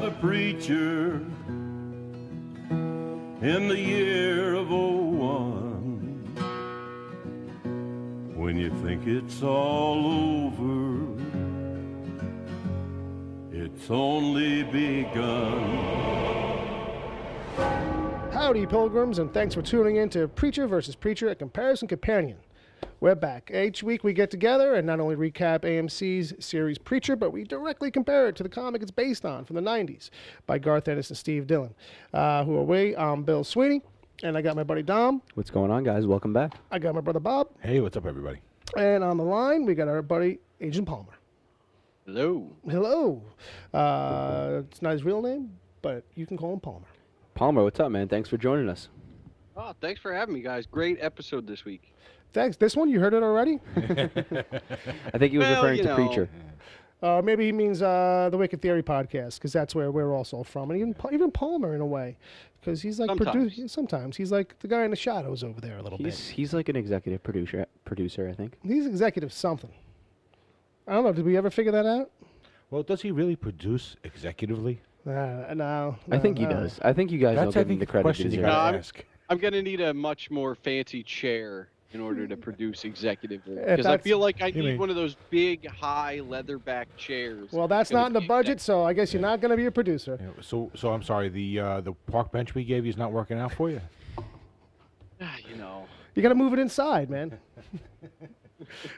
the preacher in the year of '01. When you think it's all over, it's only begun. Howdy, pilgrims, and thanks for tuning in to Preacher versus Preacher, a comparison companion. We're back. Each week we get together and not only recap AMC's series Preacher, but we directly compare it to the comic it's based on from the 90s by Garth Ennis and Steve Dillon. Who are we? I'm Bill Sweeney, and I got my buddy Dom. What's going on, guys? Welcome back. I got my brother Bob. Hey, what's up, everybody? And on the line, we got our buddy Agent Palmer. Hello. Hello. It's not his real name, but you can call him Palmer. Palmer, what's up, man? Thanks for joining us. Oh, thanks for having me, guys. Great episode this week. Thanks. This one, you heard it already? I think he was referring to Preacher. Maybe he means the Wicked Theory podcast, because that's where we're also from. And even Palmer, in a way, because he's like sometimes he's like the guy in the shadows over there a little bit. He's like an executive producer, I think. He's executive something. I don't know. Did we ever figure that out? Well, does he really produce executively? No. I think he does. I think you guys don't give him the credit he deserves. Ask. I'm going to need a much more fancy chair in order to produce executively. Because I feel like I need one of those big, high, leatherback chairs. Well, that's not in the budget, so I guess you're not going to be a producer. Yeah, so I'm sorry, the park bench we gave you is not working out for you? You know. You got to move it inside, man.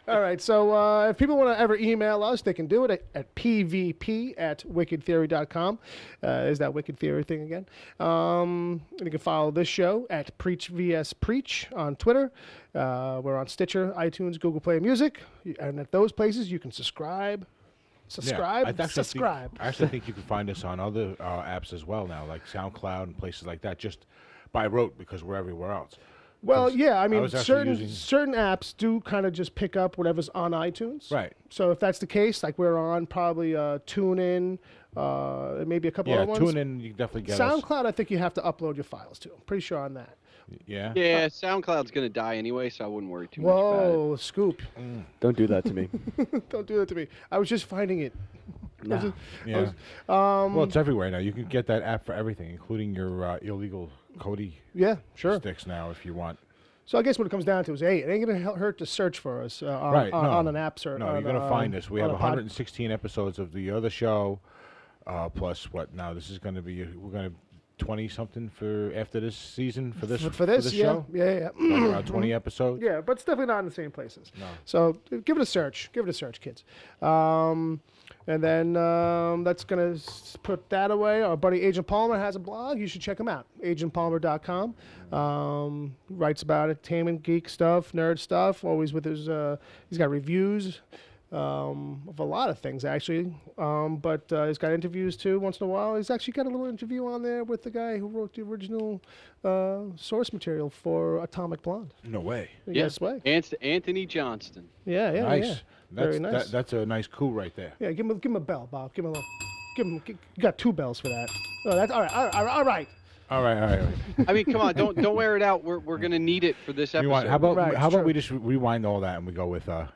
All right, so if people want to ever email us, they can do it at pvp@wickedtheory.com. Is that Wicked Theory thing again? And you can follow this show at Preach vs. Preach on Twitter. We're on Stitcher, iTunes, Google Play Music. And at those places, you can subscribe. I actually think you can find us on other apps as well now, like SoundCloud and places like that, just by rote, because we're everywhere else. Well, yeah, I mean, certain apps do kind of just pick up whatever's on iTunes. Right. So if that's the case, like we're on probably TuneIn, maybe a couple other ones. Yeah, TuneIn, you can definitely get SoundCloud, I think you have to upload your files to. I'm pretty sure on that. Yeah? Yeah, SoundCloud's going to die anyway, so I wouldn't worry too much about it. Whoa, scoop. Don't do that to me. Don't do that to me. I was just finding it. No. Well, it's everywhere now. You can get that app for everything, including your illegal Cody sticks now if you want. So I guess what it comes down to is, hey, it ain't going to hurt to search for us on an app search. No, you're going to find us. We have 116 episodes of the other show, plus what now? This is going to be, we're going to 20-something for after this season for this show? Yeah. Like around 20 episodes? Yeah, but it's definitely not in the same places. No. So give it a search. Give it a search, kids. And then that's going to put that away. Our buddy Agent Palmer has a blog. You should check him out, agentpalmer.com. Writes about entertainment, geek stuff, nerd stuff, always with his he's got reviews of a lot of things, actually. But he's got interviews, too, once in a while. He's actually got a little interview on there with the guy who wrote the original source material for Atomic Blonde. No way. Yes way. Anthony Johnston. Yeah. Nice. Yeah. Very nice. That's a nice coup right there. Yeah, give him a bell, Bob. You got 2 bells for that. Oh, that's all right. All right. I mean, come on, don't wear it out. We're gonna need it for this episode. Rewind. How about we just rewind all that and we go with and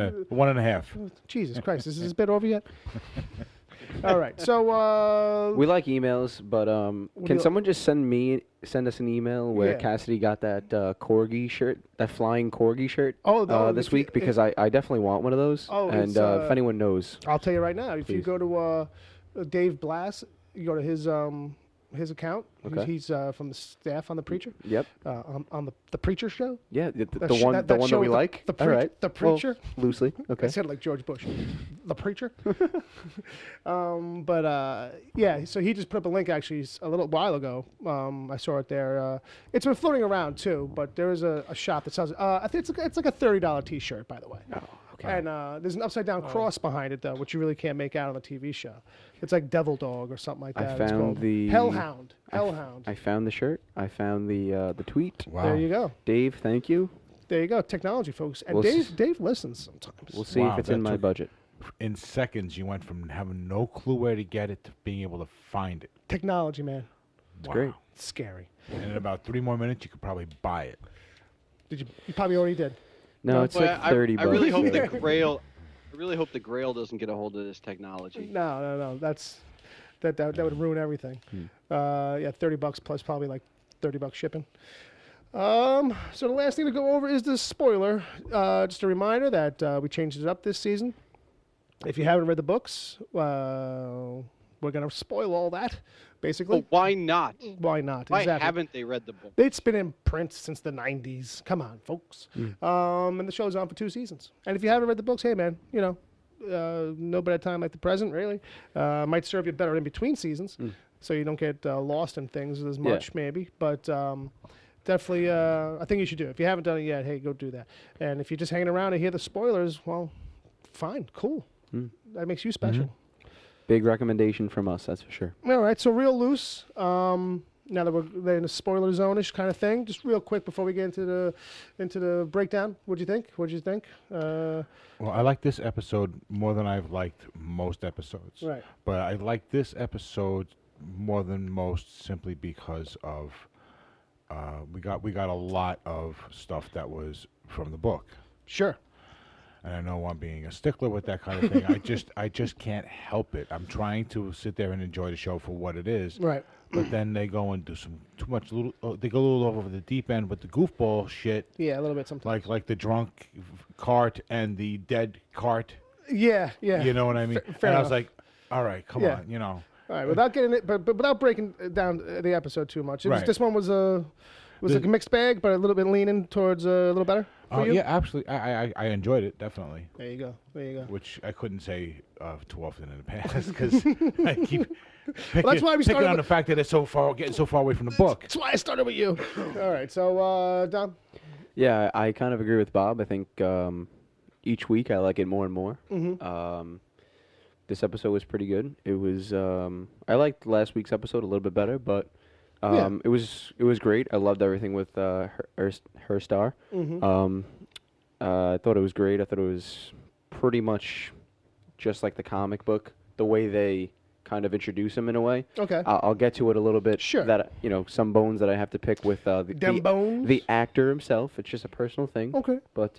a 1.5. Jesus Christ, is this bit over yet? All right, so we like emails, but can someone just send us an email where Cassidy got that corgi shirt, that flying corgi shirt this week? Because I definitely want one of those. And if anyone knows, I'll tell you right now. If you go to Dave Blass, you go to his account. Okay. He's from the staff on The Preacher. Yep. On the Preacher show. Yeah, the one that we like. The Preacher. All right. The Preacher. Well, loosely. Okay. I said like George Bush. The Preacher. So he just put up a link actually a little while ago. I saw it there. It's been floating around too, but there is a shop that sells it. I think it's like a $30 T-shirt, by the way. Oh. Okay. And there's an upside-down cross behind it, though, which you really can't make out on the TV show. It's like Devil Dog or something like that. I found the Hellhound. I found the shirt. I found the tweet. Wow. There you go. Dave, thank you. There you go. Technology, folks. And Dave listens sometimes. We'll see if it's in my budget. In seconds, you went from having no clue where to get it to being able to find it. Technology, man. It's great. It's scary. And in about 3 more minutes, you could probably buy it. Did you? You probably already did. No, it's like 30 bucks. I really hope the Grail doesn't get a hold of this technology. No. that would ruin everything. Yeah, $30 plus probably like $30 shipping. So the last thing to go over is the spoiler. Just a reminder that we changed it up this season. If you haven't read the books, we're going to spoil all that, basically. Well, why not? Why not? Why exactly. haven't they read the book? It's been in print since the 90s. Come on, folks. And the show's on for 2 seasons. And if you haven't read the books, hey, man, no better time like the present, really. Might serve you better in between seasons, so you don't get lost in things as much, maybe. But definitely, I think you should do it. If you haven't done it yet, hey, go do that. And if you're just hanging around and hear the spoilers, well, fine, cool. That makes you special. Big recommendation from us, that's for sure. All right, so real loose. Now that we're in a spoiler zone-ish kind of thing, just real quick before we get into the breakdown, what'd you think? Well, I like this episode more than I've liked most episodes. Right. But I like this episode more than most simply because of we got a lot of stuff that was from the book. Sure. And I know I'm being a stickler with that kind of thing. I just can't help it. I'm trying to sit there and enjoy the show for what it is. Right. But then they go and do they go a little over the deep end with the goofball shit. Yeah, a little bit sometimes. Like the drunk cart and the dead cart. Yeah. You know what I mean? Fair and enough. I was like, all right, come on, All right, without getting it, but without breaking down the episode too much. This one was like a mixed bag, but a little bit leaning towards a little better. Oh yeah, absolutely. I enjoyed it definitely. There you go. Which I couldn't say too often in the past because I keep picking on the fact that it's getting so far away from the book. That's why I started with you. All right, so Don. Yeah, I kind of agree with Bob. I think each week I like it more and more. This episode was pretty good. It was I liked last week's episode a little bit better, but it was great. I loved everything with Herr Starr. I thought it was great. I thought it was pretty much just like the comic book, the way they kind of introduce him in a way. Okay. I'll get to it a little bit. Sure. That some bones that I have to pick with the actor himself. It's just a personal thing. Okay. But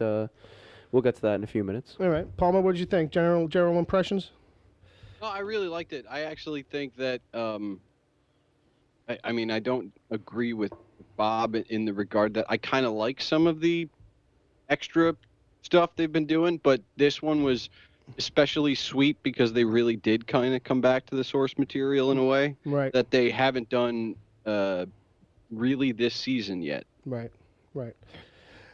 we'll get to that in a few minutes. All right, Palmer, what did you think? General impressions? No, I really liked it. I actually think that. I mean, I don't agree with Bob in the regard that I kind of like some of the extra stuff they've been doing, but this one was especially sweet because they really did kind of come back to the source material in a way that they haven't done really this season yet. Right.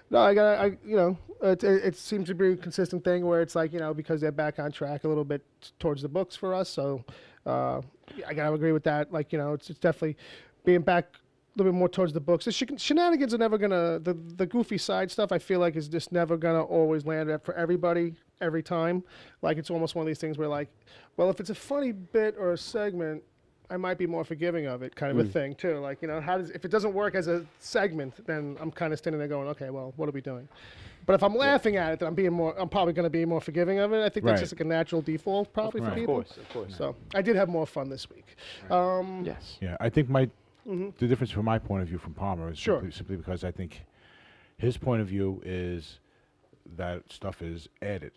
No, it seems to be a consistent thing where it's like, because they're back on track a little bit towards the books for us. So I gotta agree with that. Like, it's definitely being back a little bit more towards the books. The shenanigans are never gonna, the goofy side stuff I feel like is just never gonna always land for everybody every time. Like, it's almost one of these things where, like, well, if it's a funny bit or a segment, I might be more forgiving of it, kind of a thing too. Like, if it doesn't work as a segment, then I'm kind of standing there going, okay, well, what are we doing? But if I'm laughing at it, then I'm probably going to be more forgiving of it. I think that's just like a natural default probably for people. Of course. So I did have more fun this week. Yes. Yeah, I think the difference from my point of view from Palmer is simply because I think his point of view is that stuff is added,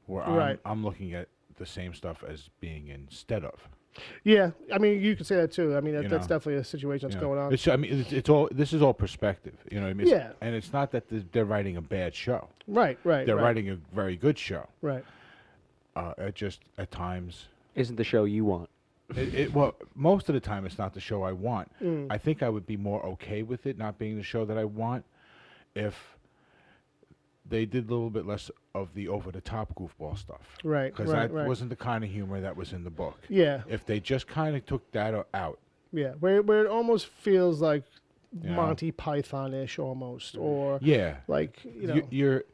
where I'm looking at the same stuff as being instead of. Yeah, I mean, you could say that too. I mean, that's definitely a situation that's going on. It's all. This is all perspective. You know what I mean? Yeah. And it's not that they're writing a bad show. Right. They're writing a very good show. Right. It just at times isn't the show you want. Well, most of the time it's not the show I want. I think I would be more okay with it not being the show that I want if they did a little bit less of the over-the-top goofball stuff. Right, because that wasn't the kind of humor that was in the book. Yeah. If they just kind of took that out. Yeah, where it almost feels like Monty Python-ish almost, or like you're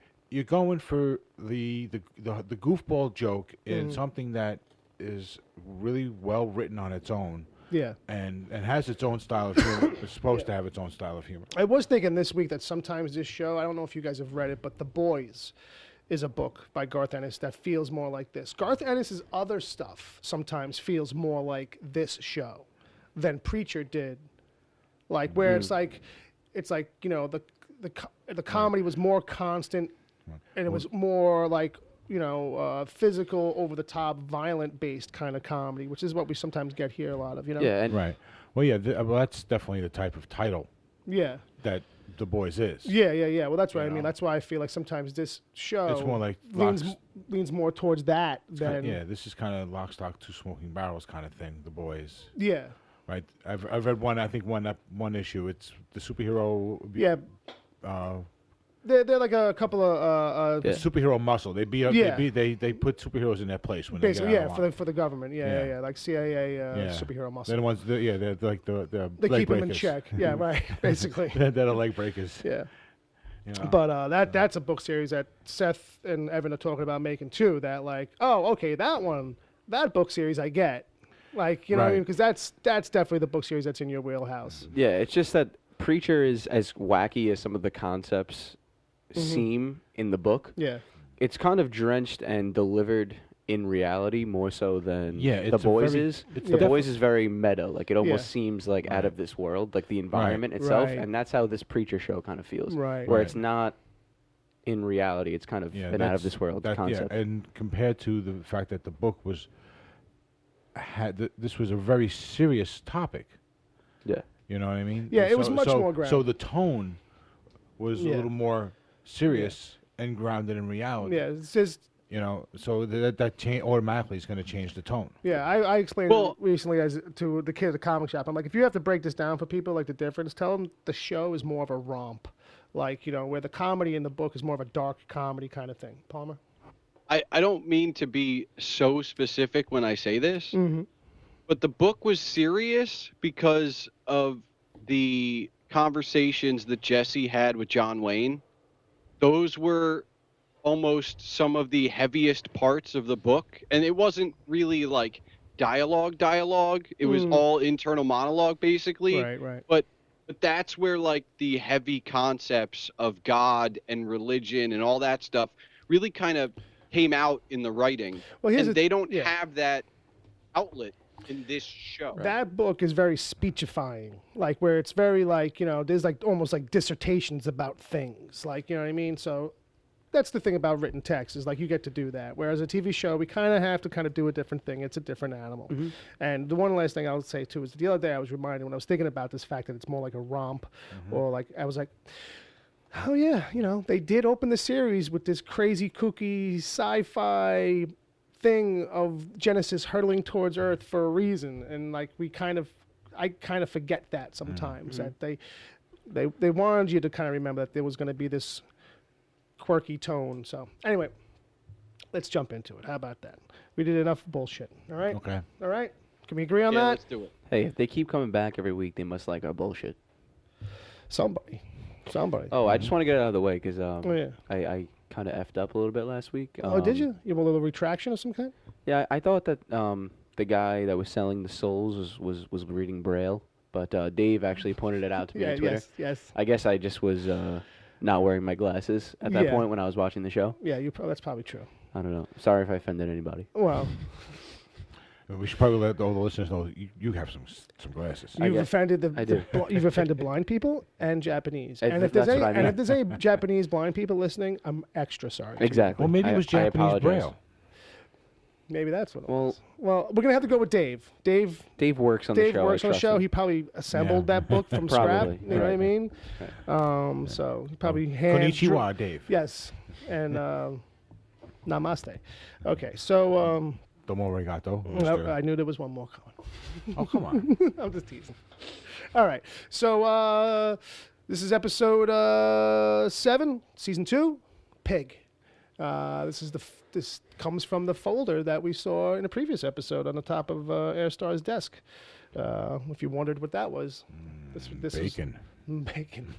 going for the goofball joke in something that is really well written on its own. Yeah. And has its own style of humor. It's supposed to have its own style of humor. I was thinking this week that sometimes this show, I don't know if you guys have read it, but The Boys is a book by Garth Ennis that feels more like this. Garth Ennis's other stuff sometimes feels more like this show than Preacher did. Like, where it's like the comedy was more constant and it was more like physical, over-the-top, violent-based kind of comedy, which is what we sometimes get here a lot of, Yeah. Right. Well, yeah, well, that's definitely the type of title that The Boys is. Yeah. Well, that's right. I mean, that's why I feel like sometimes this show it's more like leans more towards that than... this is kind of Lock, Stock, Two Smoking Barrels kind of thing, The Boys. Yeah. Right. I've read one issue. It's the superhero... Yeah. They're like a couple of superhero muscle. They put superheroes in their place when basically they get for the government. Yeah, like CIA superhero muscle. They're the ones. They're like the they leg keep breakers. them in check. Yeah, right. Basically, they're the leg breakers. Yeah. But that's a book series that Seth and Evan are talking about making too. That that book series I get, like what I mean, because that's definitely the book series that's in your wheelhouse. Yeah, it's just that Preacher is as wacky as some of the concepts seem in the book. Yeah, it's kind of drenched and delivered in reality more so than The Boys is. The Boys is very meta. Like it almost seems like out of this world, like the environment itself, and that's how this Preacher show kind of feels. Right, where it's not in reality, it's kind of an out of this world concept. Yeah, and compared to the fact that the book this was a very serious topic. Yeah, you know what I mean. Yeah, it was much more grounded. So the tone was a little more serious and grounded in reality. Yeah, it's just so that change automatically is going to change the tone. Yeah, I explained it recently to the kid at the comic shop. I'm like, if you have to break this down for people, like the difference, tell them the show is more of a romp, like where the comedy in the book is more of a dark comedy kind of thing. Palmer, I don't mean to be so specific when I say this, but the book was serious because of the conversations that Jesse had with John Wayne. Those were almost some of the heaviest parts of the book, and it wasn't really like dialogue. It was all internal monologue, basically. Right. But that's where like the heavy concepts of God and religion and all that stuff really kind of came out in the writing. Well, they don't have that outlet in this show. That book is very speechifying, like where it's very like, there's like almost like dissertations about things, like, you know what I mean? So that's the thing about written text is like you get to do that. Whereas a TV show, we kind of have to kind of do a different thing. It's a different animal. And the one last thing I would say too is the other day I was reminded when I was thinking about this fact that it's more like a romp or like, I was like, oh yeah, they did open the series with this crazy kooky sci-fi thing of Genesis hurtling towards Earth for a reason, and like I kind of forget that sometimes that they wanted you to kind of remember that there was going to be this quirky tone. So anyway, let's jump into it. How about that? We did enough bullshit. All right. Okay. All right. Can we agree on that? Let's do it. Hey, if they keep coming back every week, they must like our bullshit. Somebody. Oh, I just want to get it out of the way because I kind of effed up a little bit last week. Did you? You have a little retraction of some kind? Yeah, I thought that the guy that was selling the souls was reading Braille, but Dave actually pointed it out to me on Twitter. Yes. I guess I just was not wearing my glasses at that point when I was watching the show. Yeah, that's probably true. I don't know. Sorry if I offended anybody. Well, we should probably let all the listeners know you have some glasses. You've offended blind people and Japanese. And if there's any Japanese blind people listening, I'm extra sorry. Exactly. Well, maybe it was Japanese Braille. Maybe that's what it was. Well, we're gonna have to go with Dave. Dave works on the show. Dave works on the show. He probably assembled that book from scrap. You know what I mean? Right. So he probably Konnichiwa, Dave. Yes, and namaste. Okay, so. Domo arigato. No, I knew there was one more coming. Oh, come on. I'm just teasing. All right. So this is episode 7, season 2, Pig. This comes from the folder that we saw in a previous episode on the top of Herr Starr's desk. If you wondered what that was, this bacon. Bacon.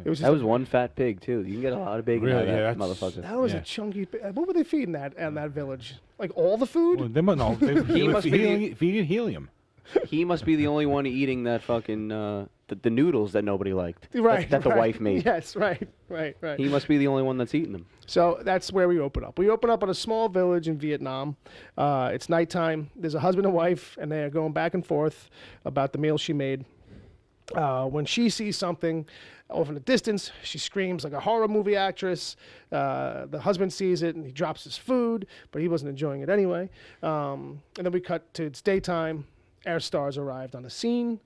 That was one fat pig too. You can get a lot of bacon out of that motherfucker. That was a chunky. What were they feeding that in that village? Like all the food? Well, they were feeding helium. He must be the only one eating that fucking the noodles that nobody liked. Right. That the wife made. Yes. Right. He must be the only one that's eating them. So that's where we open up. We open up on a small village in Vietnam. It's nighttime. There's a husband and wife, and they are going back and forth about the meal she made. When she sees something over in the distance, she screams like a horror movie actress. The husband sees it and he drops his food, but he wasn't enjoying it anyway. And then we cut to it's daytime. Herr Starr's arrived on the scene.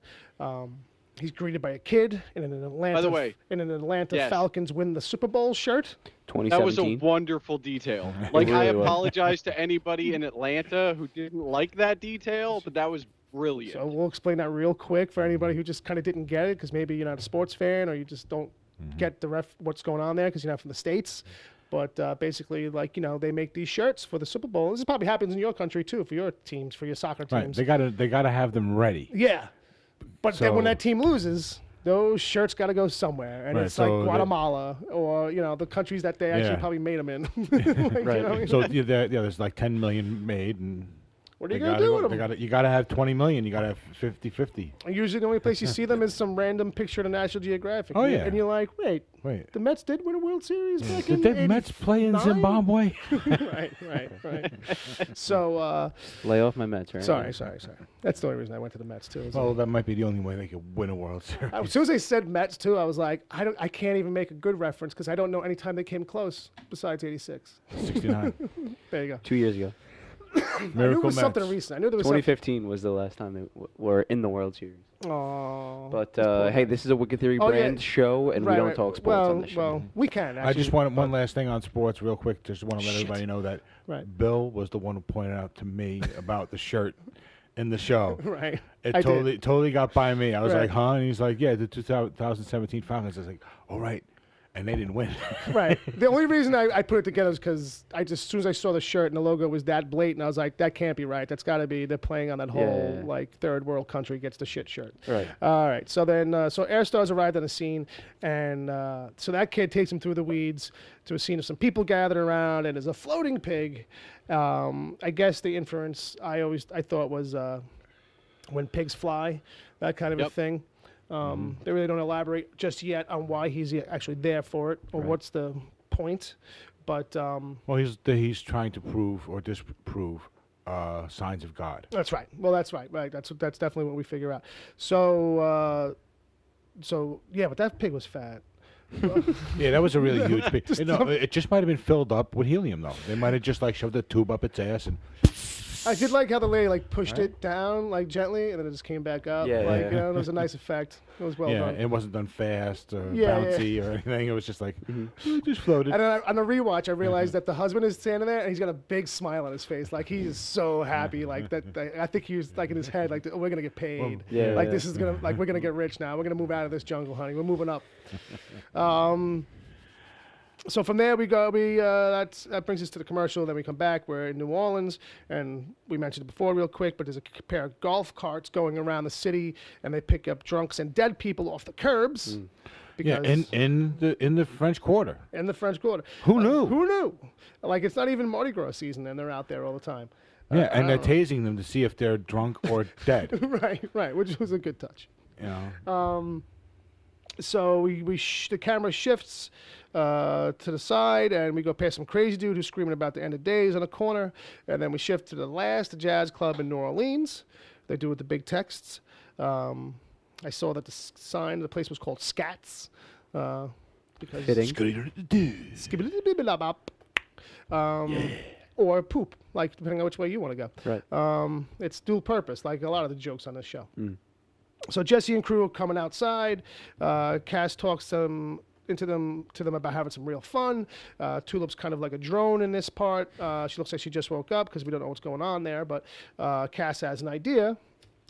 He's greeted by a kid in an Atlanta. By the way, yes. Falcons win the Super Bowl shirt. 2017. That was a wonderful detail. Like really I apologize to anybody in Atlanta who didn't like that detail, but that was brilliant. So we'll explain that real quick for anybody who just kind of didn't get it because maybe you're not a sports fan or you just don't get what's going on there because you're not from the States. But basically, like, they make these shirts for the Super Bowl. This probably happens in your country, too, for your teams, for your soccer teams. Right. They gotta have them ready. Yeah. But then when that team loses, those shirts got to go somewhere. And it's like Guatemala or, the countries that they actually probably made them in. Like, right. So, there's like 10 million made, and what are you going to do with them? You got to have 20 million. You got to have 50-50. Usually the only place you see them is some random picture of National Geographic. Oh, yeah. And you're like, wait. The Mets did win a World Series back in Did the Mets play in Zimbabwe? right. So. Lay off my Mets, right? Sorry. That's the only reason I went to the Mets, too. Well, that might be the only way they could win a World Series. As soon as they said Mets, too, I was like, I can't even make a good reference because I don't know any time they came close besides 86. 69. There you go. 2 years ago. I knew it was something recent. I knew there was 2015 was the last time they were in the World Series. Oh. But hey, this is a Wicked Theory brand show, and we don't talk sports on the show. Well, we can. Actually. I just want one last thing on sports, real quick. Just want to let everybody know that Bill was the one who pointed out to me about the shirt in the show. Right. It totally got by me. I was like, huh? And he's like, yeah, the 2017 Falcons. I was like, all right. And they didn't win. Right. The only reason I put it together is because as soon as I saw the shirt and the logo was that blatant, I was like, that can't be right. That's got to be they're playing on that whole like third world country gets the shit shirt. Right. All right. So then, Herr Starr's arrived on the scene, and so that kid takes him through the weeds to a scene of some people gathered around, and there's a floating pig. I guess the inference I thought was when pigs fly, that kind of a thing. They really don't elaborate just yet on why he's actually there for it or what's the point. But well, he's trying to prove or disprove signs of God. That's right. Well, that's right. Right. That's definitely what we figure out. So yeah, but that pig was fat. Yeah, that was a really huge pig. It just might have been filled up with helium, though. They might have just shoved a tube up its ass and. I did like how the lady pushed it down gently, and then it just came back up. It was a nice effect. It was well done. Yeah, it wasn't done fast or bouncy or anything. It was just it just floated. And then on the rewatch, I realized that the husband is standing there, and he's got a big smile on his face, like he is so happy, that. I think he was in his head, oh, we're gonna get paid. This is gonna we're gonna get rich now. We're gonna move out of this jungle, honey. We're moving up. So from there we go. That brings us to the commercial. Then we come back. We're in New Orleans, and we mentioned it before, real quick. But there's a pair of golf carts going around the city, and they pick up drunks and dead people off the curbs. Yeah, in the French Quarter. In the French Quarter. Who knew? Who knew? It's not even Mardi Gras season, and they're out there all the time. Yeah, and they're tasing them to see if they're drunk or dead. Right, which was a good touch. Yeah. So the camera shifts to the side, and we go past some crazy dude who's screaming about the end of days on a corner, and then we shift to the last jazz club in New Orleans. They do with the big texts. I saw that the sign of the place was called Scats. Because or poop, depending on which way you want to go. Right. It's dual purpose, like a lot of the jokes on this show. So Jesse and crew are coming outside. Cass talks to them about having some real fun. Tulip's kind of like a drone in this part. She looks like she just woke up because we don't know what's going on there. But Cass has an idea,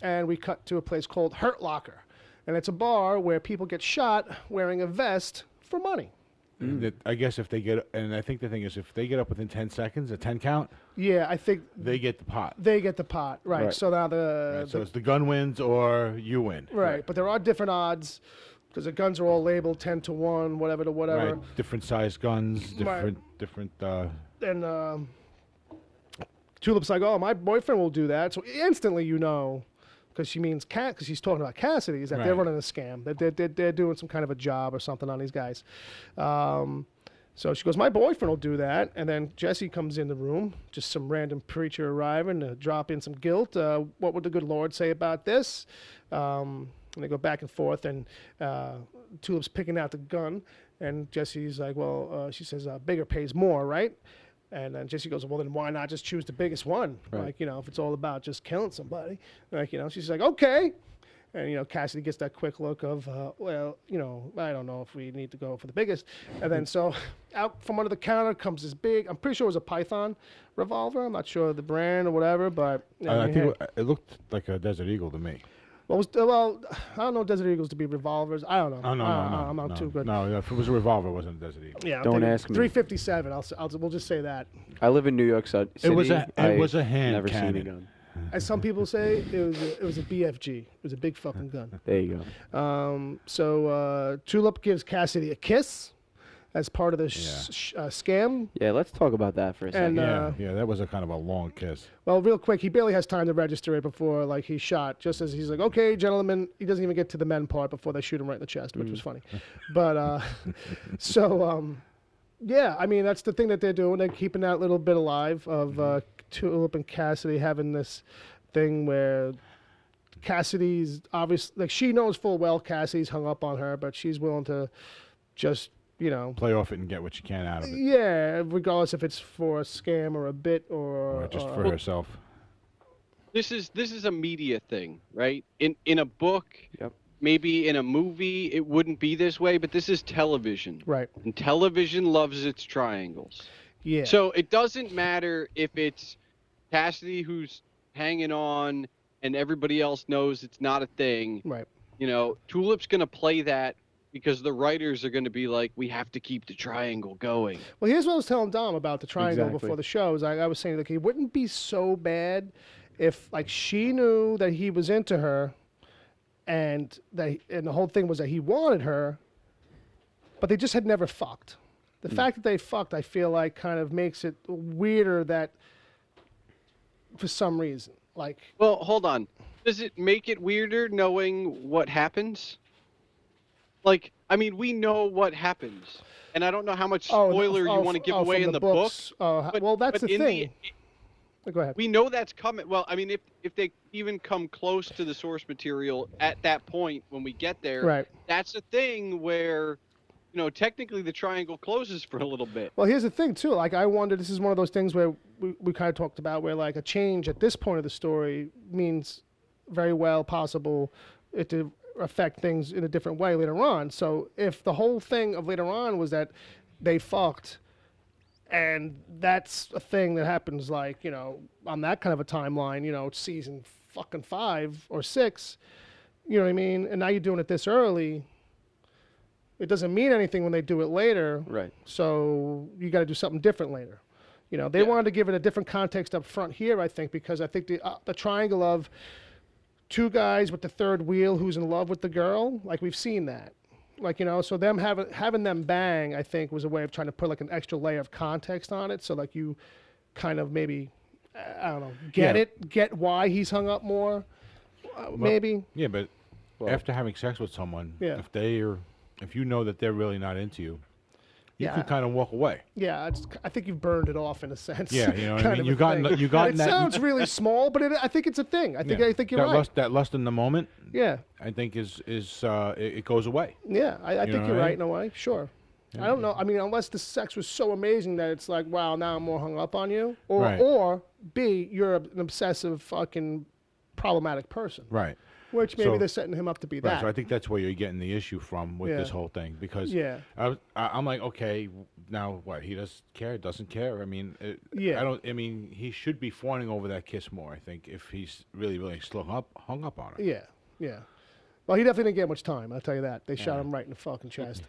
and we cut to a place called Hurt Locker, and it's a bar where people get shot wearing a vest for money. I guess if they get, and I think the thing is, if they get up within 10 seconds, a 10 count. Yeah, I think they get the pot. Right. So now so it's the gun wins or you win. Right. But there are different odds because the guns are all labeled 10 to 1, whatever to whatever. Right. Different size guns, different. And Tulip's like, oh, my boyfriend will do that. So instantly, because she means because she's talking about Cassidy, is that they're running a scam. That they're doing some kind of a job or something on these guys. So she goes, my boyfriend will do that. And then Jesse comes in the room, just some random preacher arriving to drop in some guilt. What would the good Lord say about this? And they go back and forth, and Tulip's picking out the gun, and Jesse's like, well, she says, bigger pays more, right? And then Jesse goes, well, then why not just choose the biggest one? Right. Like, if it's all about just killing somebody. Like, she's like, okay. And, Cassidy gets that quick look of, well, I don't know if we need to go for the biggest. And then so out from under the counter comes this big, I'm pretty sure it was a Python revolver. I'm not sure the brand or whatever, but. I think it looked like a Desert Eagle to me. Well, I don't know Desert Eagles to be revolvers. I don't know. Oh, no, I'm not too good. No, if it was a revolver, it wasn't a Desert Eagle. Yeah, don't ask me. 357. We'll just say that. I live in New York City. It was a hand never cannon. Seen a gun. As some people say, it was a BFG. It was a big fucking gun. There you go. So Tulip gives Cassidy a kiss as part of the scam. Yeah, let's talk about that for a second. Yeah, that was a kind of a long kiss. Well, real quick, he barely has time to register it before he's shot. Just as he's like, okay, gentlemen, he doesn't even get to the men part before they shoot him right in the chest, which was funny. But yeah, I mean, that's the thing that they're doing. They're keeping that little bit alive of Tulip and Cassidy having this thing where Cassidy's obviously, she knows full well Cassidy's hung up on her, but she's willing to just, play off it and get what you can out of it. Yeah, regardless if it's for a scam or a bit or just for herself. This is a media thing, right? In a book, yep. Maybe in a movie, it wouldn't be this way, but this is television. Right. And television loves its triangles. Yeah. So it doesn't matter if it's Cassidy who's hanging on and everybody else knows it's not a thing. Right. Tulip's going to play that because the writers are going to be like, we have to keep the triangle going. Well, here's what I was telling Dom about the triangle before the show. I was saying, it wouldn't be so bad if, she knew that he was into her, and the whole thing was that he wanted her, but they just had never fucked. The fact that they fucked, I feel like, kind of makes it weirder that, for some reason, Well, hold on. Does it make it weirder knowing what happens? We know what happens, and I don't know how much spoiler you want to give away in the books. Well, that's the thing. Go ahead. We know that's coming. Well, if they even come close to the source material at that point when we get there, right. That's a thing where, technically the triangle closes for a little bit. Well, here's the thing, too. I wonder, this is one of those things where we kind of talked about where, a change at this point of the story means very well possible it to affect things in a different way later on. So if the whole thing of later on was that they fucked, and that's a thing that happens on that kind of a timeline, season fucking 5 or 6, you know what I mean? And now you're doing it this early. It doesn't mean anything when they do it later. Right. So you got to do something different later. They wanted to give it a different context up front here, I think, because I think the triangle of two guys with the third wheel who's in love with the girl, we've seen that. So them having them bang, I think, was a way of trying to put an extra layer of context on it. So you kind of maybe, I don't know, get why he's hung up more, maybe. Yeah, but after having sex with someone, if you know that they're really not into you, you can kind of walk away. Yeah, I think you've burned it off in a sense. Yeah, you know what I mean? You got it sounds really small, but I think it's a thing. I think you're right. That lust in the moment. Yeah. I think it goes away. Yeah, I think you're right in a way. Sure. Yeah. I don't know. Unless the sex was so amazing that it's wow, now I'm more hung up on you, or B, you're an obsessive fucking problematic person. Right. Which maybe they're setting him up to be that. So I think that's where you're getting the issue from with this whole thing. Because I'm like, okay, now what? He doesn't care? He should be fawning over that kiss more, I think, if he's really, really hung up on it. Yeah, yeah. Well, he definitely didn't get much time, I'll tell you that. They shot him right in the fucking chest.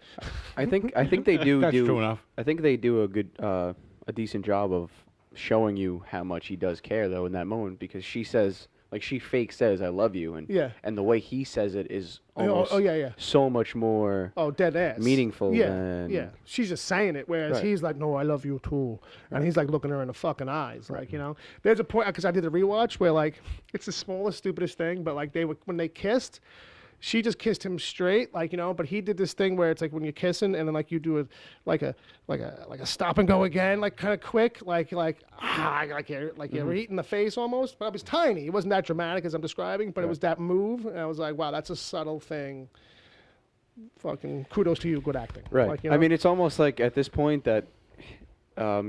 I think they do. That's true enough. I think they do a decent job of showing you how much he does care, though, in that moment, because she says... she fake says, I love you. And the way he says it is almost so much more dead ass. Meaningful. Yeah. She's just saying it, whereas he's like, no, I love you too. And he's looking her in the fucking eyes. There's a point, because I did a rewatch where it's the smallest, stupidest thing, but when they kissed, she just kissed him straight, like, but he did this thing where it's like when you're kissing and then like you do it like a stop and go again, like kind of quick, like you're eating the face almost. But it was tiny. It wasn't that dramatic as I'm describing, but it was that move, and I was like, wow, that's a subtle thing. Fucking kudos to you, good acting. Right. Like, I mean, it's almost like at this point that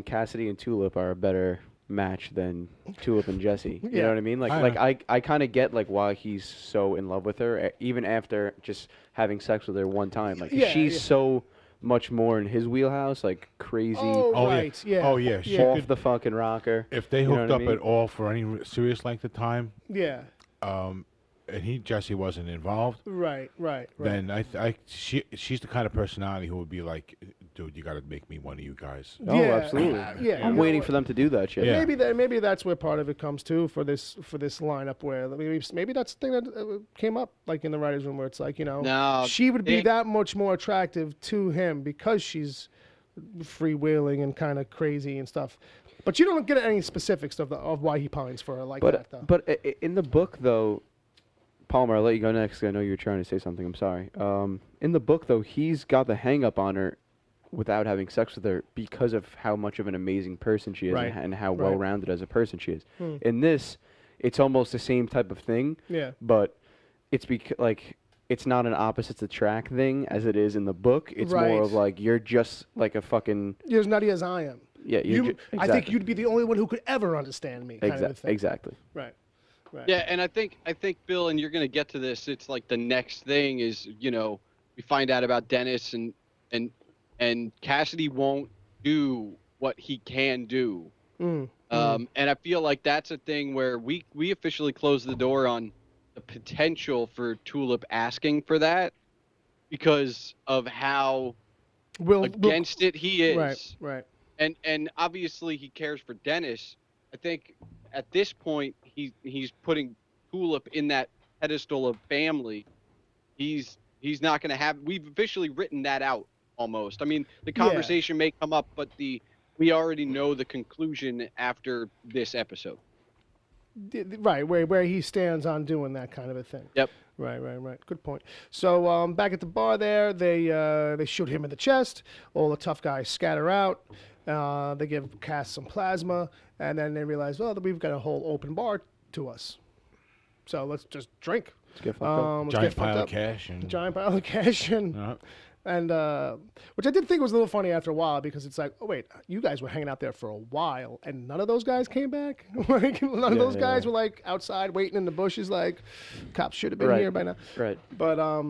Cassidy and Tulip are a better match than Tulip and Jesse. You know what I mean? Like I kind of get like why he's so in love with her, even after just having sex with her one time. Like she's so much more in his wheelhouse, like crazy. Oh, right. Yeah. Oh yeah. Off the fucking rocker. If they hooked up at all for any serious length of time. Yeah. And Jesse wasn't involved. Right. Then she's the kind of personality who would be like, dude, you got to make me one of you guys. Oh, absolutely. I'm waiting for them to do that shit. Yeah. Maybe that's where part of it comes too for this lineup. Where maybe that's the thing that came up like in the writers' room, where it's like she would be that much more attractive to him because she's freewheeling and kind of crazy and stuff. But you don't get any specifics of why he pines for her that though. But in the book though. Palmer, I'll let you go next because I know you were trying to say something. I'm sorry. In the book, though, he's got the hang-up on her without having sex with her because of how much of an amazing person she is and how well-rounded as a person she is. In this, it's almost the same type of thing, but it's it's not an opposites-attract thing as it is in the book. It's more of like you're just like a fucking... You're as nutty as I am. Yeah, exactly. I think you'd be the only one who could ever understand me, kind of thing. Exactly. Right. Right. Yeah, and I think Bill, and you're going to get to this. It's like the next thing is, we find out about Dennis and Cassidy won't do what he can do. And I feel like that's a thing where we officially close the door on the potential for Tulip asking for that because of how against it he is. Right. And obviously he cares for Dennis. I think at this point he's putting Tulip in that pedestal of family. He's not going to have. We've officially written that out almost. I mean, the conversation may come up, but we already know the conclusion after this episode. Right, where he stands on doing that kind of a thing. Yep. Right. Good point. So back at the bar there, they shoot him in the chest. All the tough guys scatter out. They give Cass some plasma, and then they realize, well, we've got a whole open bar to us. So let's just drink. Let's get fucked up. Giant pile of cash. And which I did think was a little funny after a while because it's like, oh, wait, you guys were hanging out there for a while, and none of those guys came back? None of those guys were, like, outside waiting in the bushes like, cops should have been here by now. Right. But,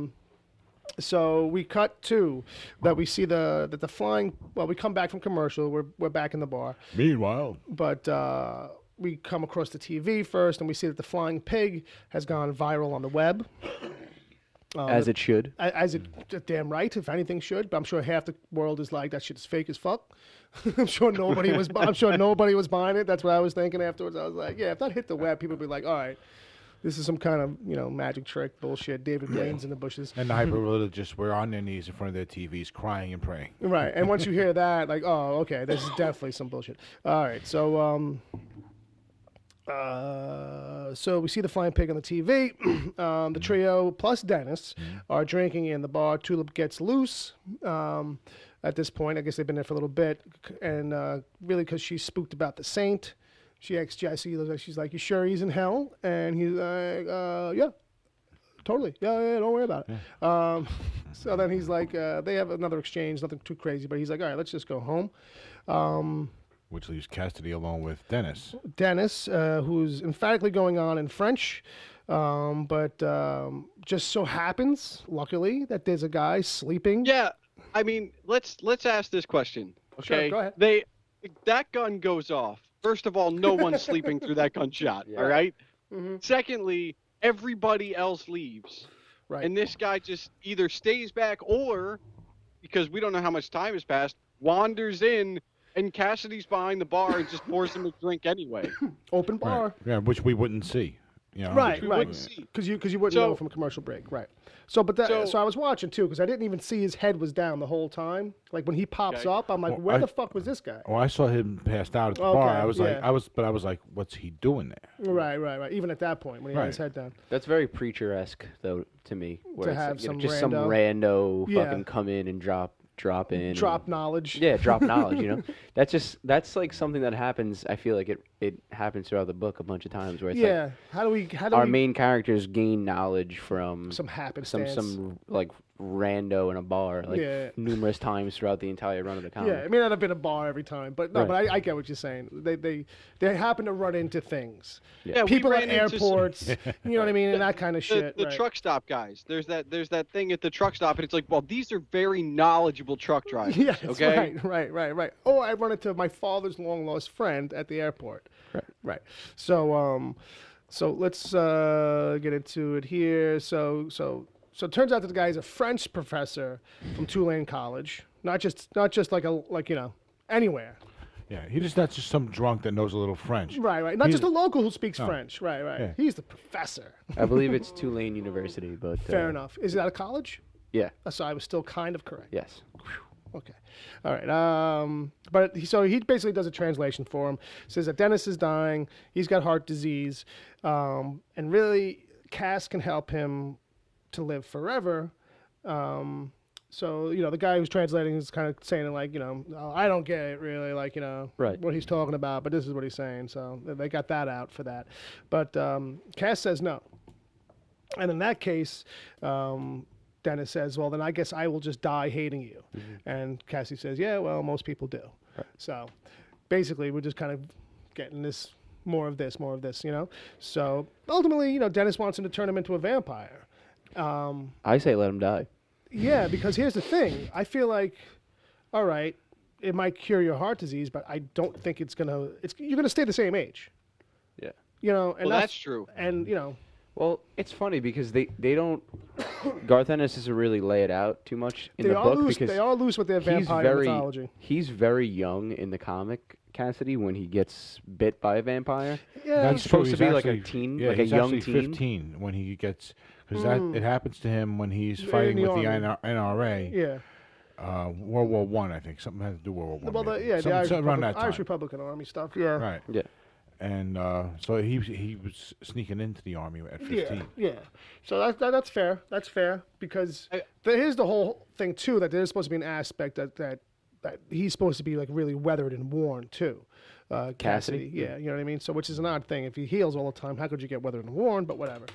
so we cut to that we see the flying. Well, we come back from commercial. We're back in the bar. Meanwhile, but we come across the TV first, and we see that the flying pig has gone viral on the web. As it should. As it damn right, if anything should. But I'm sure half the world is like, that shit's fake as fuck. I'm sure nobody was buying it. That's what I was thinking afterwards. I was like, yeah, if that hit the web, people would be like, all right. This is some kind of, magic trick bullshit. David Blaine's in the bushes. And the hyper-religious were on their knees in front of their TVs crying and praying. Right. And once you hear that, like, oh, okay, this is definitely some bullshit. All right. So, so we see the flying pig on the TV. The trio plus Dennis are drinking in the bar. Tulip gets loose. At this point, I guess they've been there for a little bit. And really because she's spooked about the saint. She asks Jesse, she's like, you sure he's in hell? And he's like, yeah, totally. Yeah, don't worry about it. So then he's like, they have another exchange, nothing too crazy, but he's like, all right, let's just go home. Which leaves Cassidy alone with Dennis. Dennis, who's emphatically going on in French, but just so happens, luckily, that there's a guy sleeping. Yeah, I mean, let's ask this question, okay? Sure, go ahead. That gun goes off. First of all, no one's sleeping through that gunshot, all right? Mm-hmm. Secondly, everybody else leaves. Right. And this guy just either stays back or, because we don't know how much time has passed, wanders in, and Cassidy's behind the bar and just pours him a drink anyway. Open bar. Right. Yeah, which we wouldn't see. You know? Right. Because you wouldn't know from a commercial break. Right. So I was watching too because I didn't even see his head was down the whole time. Like when he pops up, I'm like, where the fuck was this guy? Well, I saw him passed out at the bar. I was like, what's he doing there? Right. Even at that point when he had his head down. That's very preacher-esque though to me. Where to have some just some rando fucking come in and drop in. Drop knowledge. Yeah, drop knowledge, you know. That's like something that happens. I feel like it happens throughout the book a bunch of times where it's like how do we our main characters gain knowledge from some happenstance. Some like rando in a bar numerous times throughout the entire run of the comic. Yeah, it may not have been a bar every time, but no, but I get what you're saying. They happen to run into things. Yeah, people at airports, you know what I mean, and that kind of shit. The truck stop guys. There's that thing at the truck stop, and it's like, well, these are very knowledge truck drivers. Yes, okay? Right. Oh, I run into my father's long lost friend at the airport. Right. So let's get into it here. So it turns out that the guy is a French professor from Tulane College, not just anywhere. Yeah, he's not just some drunk that knows a little French. Right. Not just a local who speaks French. Right. Yeah. He's the professor. I believe it's Tulane University, but fair enough. Is that a college? Yeah. So I was still kind of correct. Yes. Okay. All right. But he basically does a translation for him. Says that Dennis is dying. He's got heart disease, and really, Cass can help him to live forever. So the guy who's translating is kind of saying it like, I don't get it really, like what he's talking about, but this is what he's saying. So they got that out for that. But Cass says no, and in that case, Dennis says, well, then I guess I will just die hating you. Mm-hmm. And Cassie says, yeah, well, most people do. Right. So basically, we're just kind of getting this more of this, So ultimately, Dennis wants him to turn him into a vampire. I say let him die. Yeah, because here's the thing. I feel like, all right, it might cure your heart disease, but I don't think you're going to stay the same age. Yeah. And that's true. And, Well, it's funny because they don't. Garth Ennis doesn't really lay it out too much in the book because they are loose with their vampire mythology. He's very young in the comic, Cassidy, when he gets bit by a vampire. Yeah, he's supposed to be like a teen, like a young teen. 15 when he gets because it happens to him when he's fighting with the NRA. Yeah. World War I, I think something had to do with World War. Well, the Irish Republican Army stuff. Yeah. Right. Yeah. And so he was sneaking into the army at 15. Yeah. So that's fair. That's fair because here's the whole thing too, that there's supposed to be an aspect that he's supposed to be like really weathered and worn too. Cassidy. Yeah, you know what I mean? So which is an odd thing. If he heals all the time, how could you get weathered and worn? But whatever.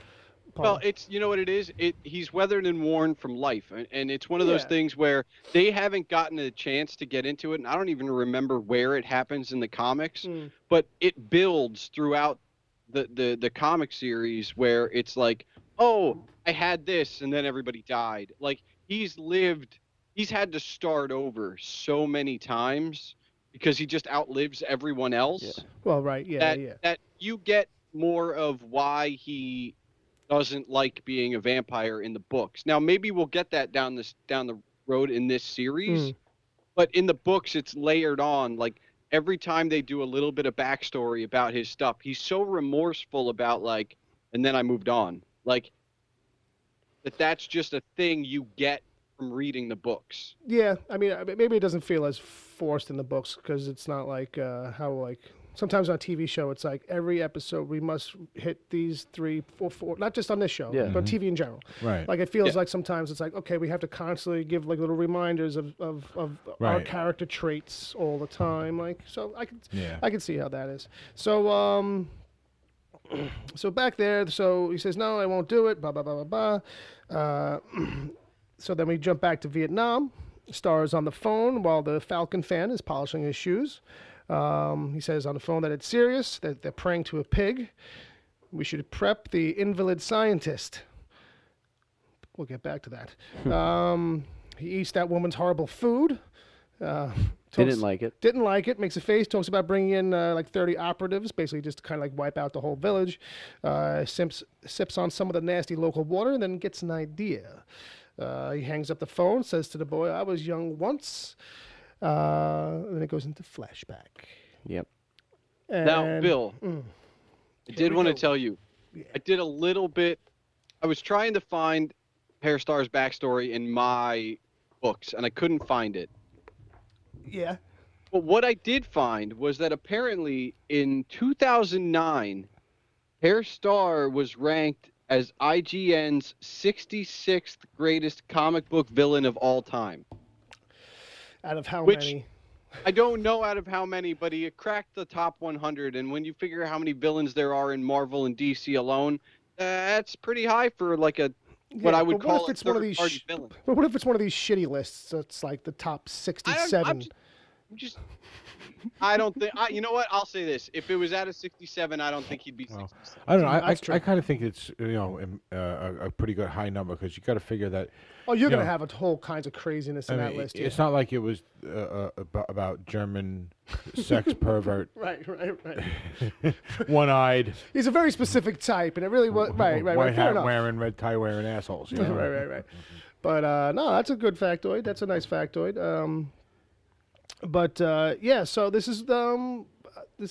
Well, it's what it is. He's weathered and worn from life, and it's one of those things where they haven't gotten a chance to get into it, and I don't even remember where it happens in the comics, but it builds throughout the comic series where it's like, oh, I had this, and then everybody died. Like he's had to start over so many times because he just outlives everyone else. Yeah. Well, right, yeah, that you get more of why he doesn't like being a vampire in the books. Now, maybe we'll get that down the road in this series, but in the books, it's layered on. Like every time they do a little bit of backstory about his stuff, he's so remorseful about and then I moved on. Like that's just a thing you get from reading the books. Yeah, I mean, maybe it doesn't feel as forced in the books because it's not like how sometimes on a TV show, it's like every episode we must hit these 3, 4, not just on this show, but TV in general. Right. Like it feels like sometimes it's like, okay, we have to constantly give like little reminders of our character traits all the time. Like, so I can see how that is. So, so back there, so he says, no, I won't do it, blah, blah, blah, blah, blah. So then we jump back to Vietnam. Starr is on the phone while the Falcon fan is polishing his shoes. He says on the phone that it's serious, that they're praying to a pig. We should prep the invalid scientist. We'll get back to that. He eats that woman's horrible food. Didn't like it. Didn't like it. Makes a face. Talks about bringing in like 30 operatives, basically just to kind of like wipe out the whole village. Sips on some of the nasty local water and then gets an idea. He hangs up the phone, says to the boy, I was young once. And then it goes into flashback. Yep. And now, Bill, I did want to tell you, I did a little bit. I was trying to find Herr Starr's backstory in my books, and I couldn't find it. Yeah. But what I did find was that apparently in 2009, Herr Starr was ranked as IGN's 66th greatest comic book villain of all time. Out of how many? I don't know out of how many, but he cracked the top 100. And when you figure how many villains there are in Marvel and DC alone, that's pretty high for like what I would call a third-party villain. But what if it's one of these shitty lists? So it's like the top 67. I don't think. You know what? I'll say this: if it was at a 67, I don't think he'd be 67. I don't know. I kind of think it's a pretty good high number because you got to figure that. Oh, you're going to have a whole kinds of craziness in that list. It's not like it was about German sex pervert. Right. One-eyed. He's a very specific type, and it really was right. White hat wearing, red tie wearing assholes. You know? Right. But no, that's a good factoid. That's a nice factoid. So this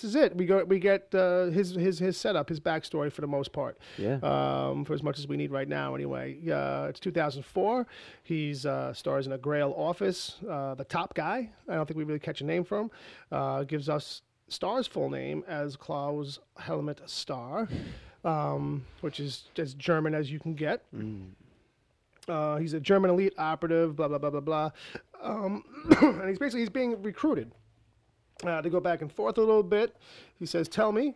is it. We get his setup, his backstory for the most part. Yeah. For as much as we need right now, anyway. It's 2004. He's stars in a Grail office. The top guy. I don't think we really catch a name from. Gives us Starr's full name as Klaus Helmut Starr, which is as German as you can get. He's a German elite operative, blah, blah, blah, blah, blah. And he's being recruited. To go back and forth a little bit, he says, tell me,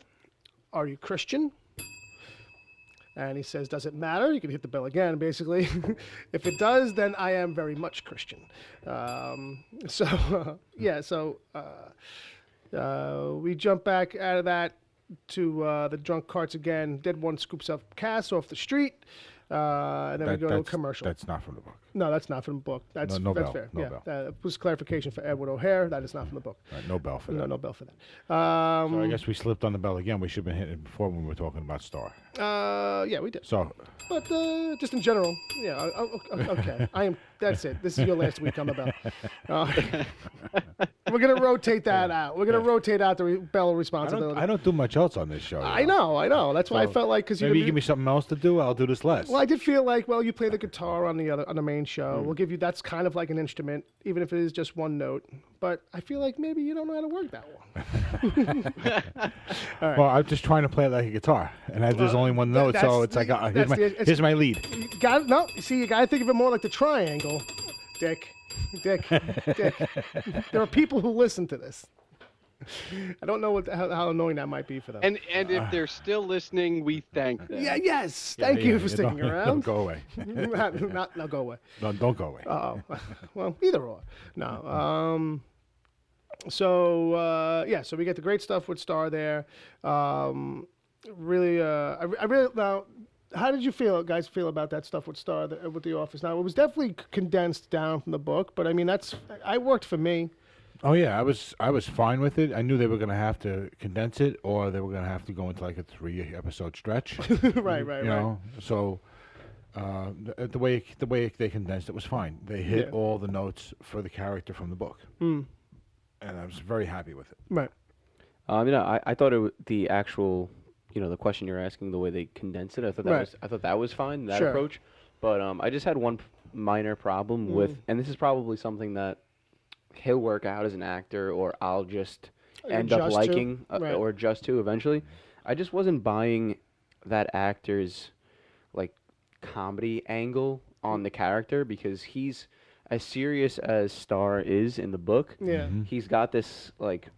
are you Christian? And he says, does it matter? You can hit the bell again, basically. If it does, then I am very much Christian. We jump back out of that to the drunk carts again. Dead one scoops up Cass off the street. And then we go to a commercial. That's not from the book. No, that's not from the book. That's fair. Bell. That was clarification for Edward O'Hare. That is not from the book. Right, no bell for that. No bell for that. So I guess we slipped on the bell again. We should have been hitting it before when we were talking about Starr. Yeah, we did. So, but just in general, yeah. Okay, That's it. This is your last week on the bell. We're gonna rotate that out. We're gonna rotate out the bell responsibility. I don't do much else on this show. I know. That's why I felt like maybe you give me something else to do. I'll do this less. Well, I did feel like you play the guitar on the main show. We'll give you that's kind of like an instrument, even if it is just one note. But I feel like maybe you don't know how to work that one. All right. Well, I'm just trying to play it like a guitar, and there's only one note, so it's like here's my lead. You gotta think of it more like the triangle, Dick. There are people who listen to this. I don't know how annoying that might be for them. And if they're still listening, we thank them. Thank you for sticking around. Don't go away. No, go away. No, don't go away. Oh, well, either or. No. So we get the great stuff with Starr there. I really now. How did you guys feel about that stuff with Starr with The Office? Now, it was definitely condensed down from the book, but I mean, I worked for me. Oh yeah, I was fine with it. I knew they were going to have to condense it, or they were going to have to go into like a 3-episode stretch. Right. You know, so the way they condensed it was fine. They hit all the notes for the character from the book, and I was very happy with it. Right. I thought the actual, the question you're asking, the way they condensed it, I thought that was fine, that approach. But I just had one minor problem with, and this is probably something that he'll work out as an actor, or I'll just end up liking, or adjust to eventually. I just wasn't buying that actor's like comedy angle on the character, because he's as serious as Starr is in the book. Yeah, he's got this like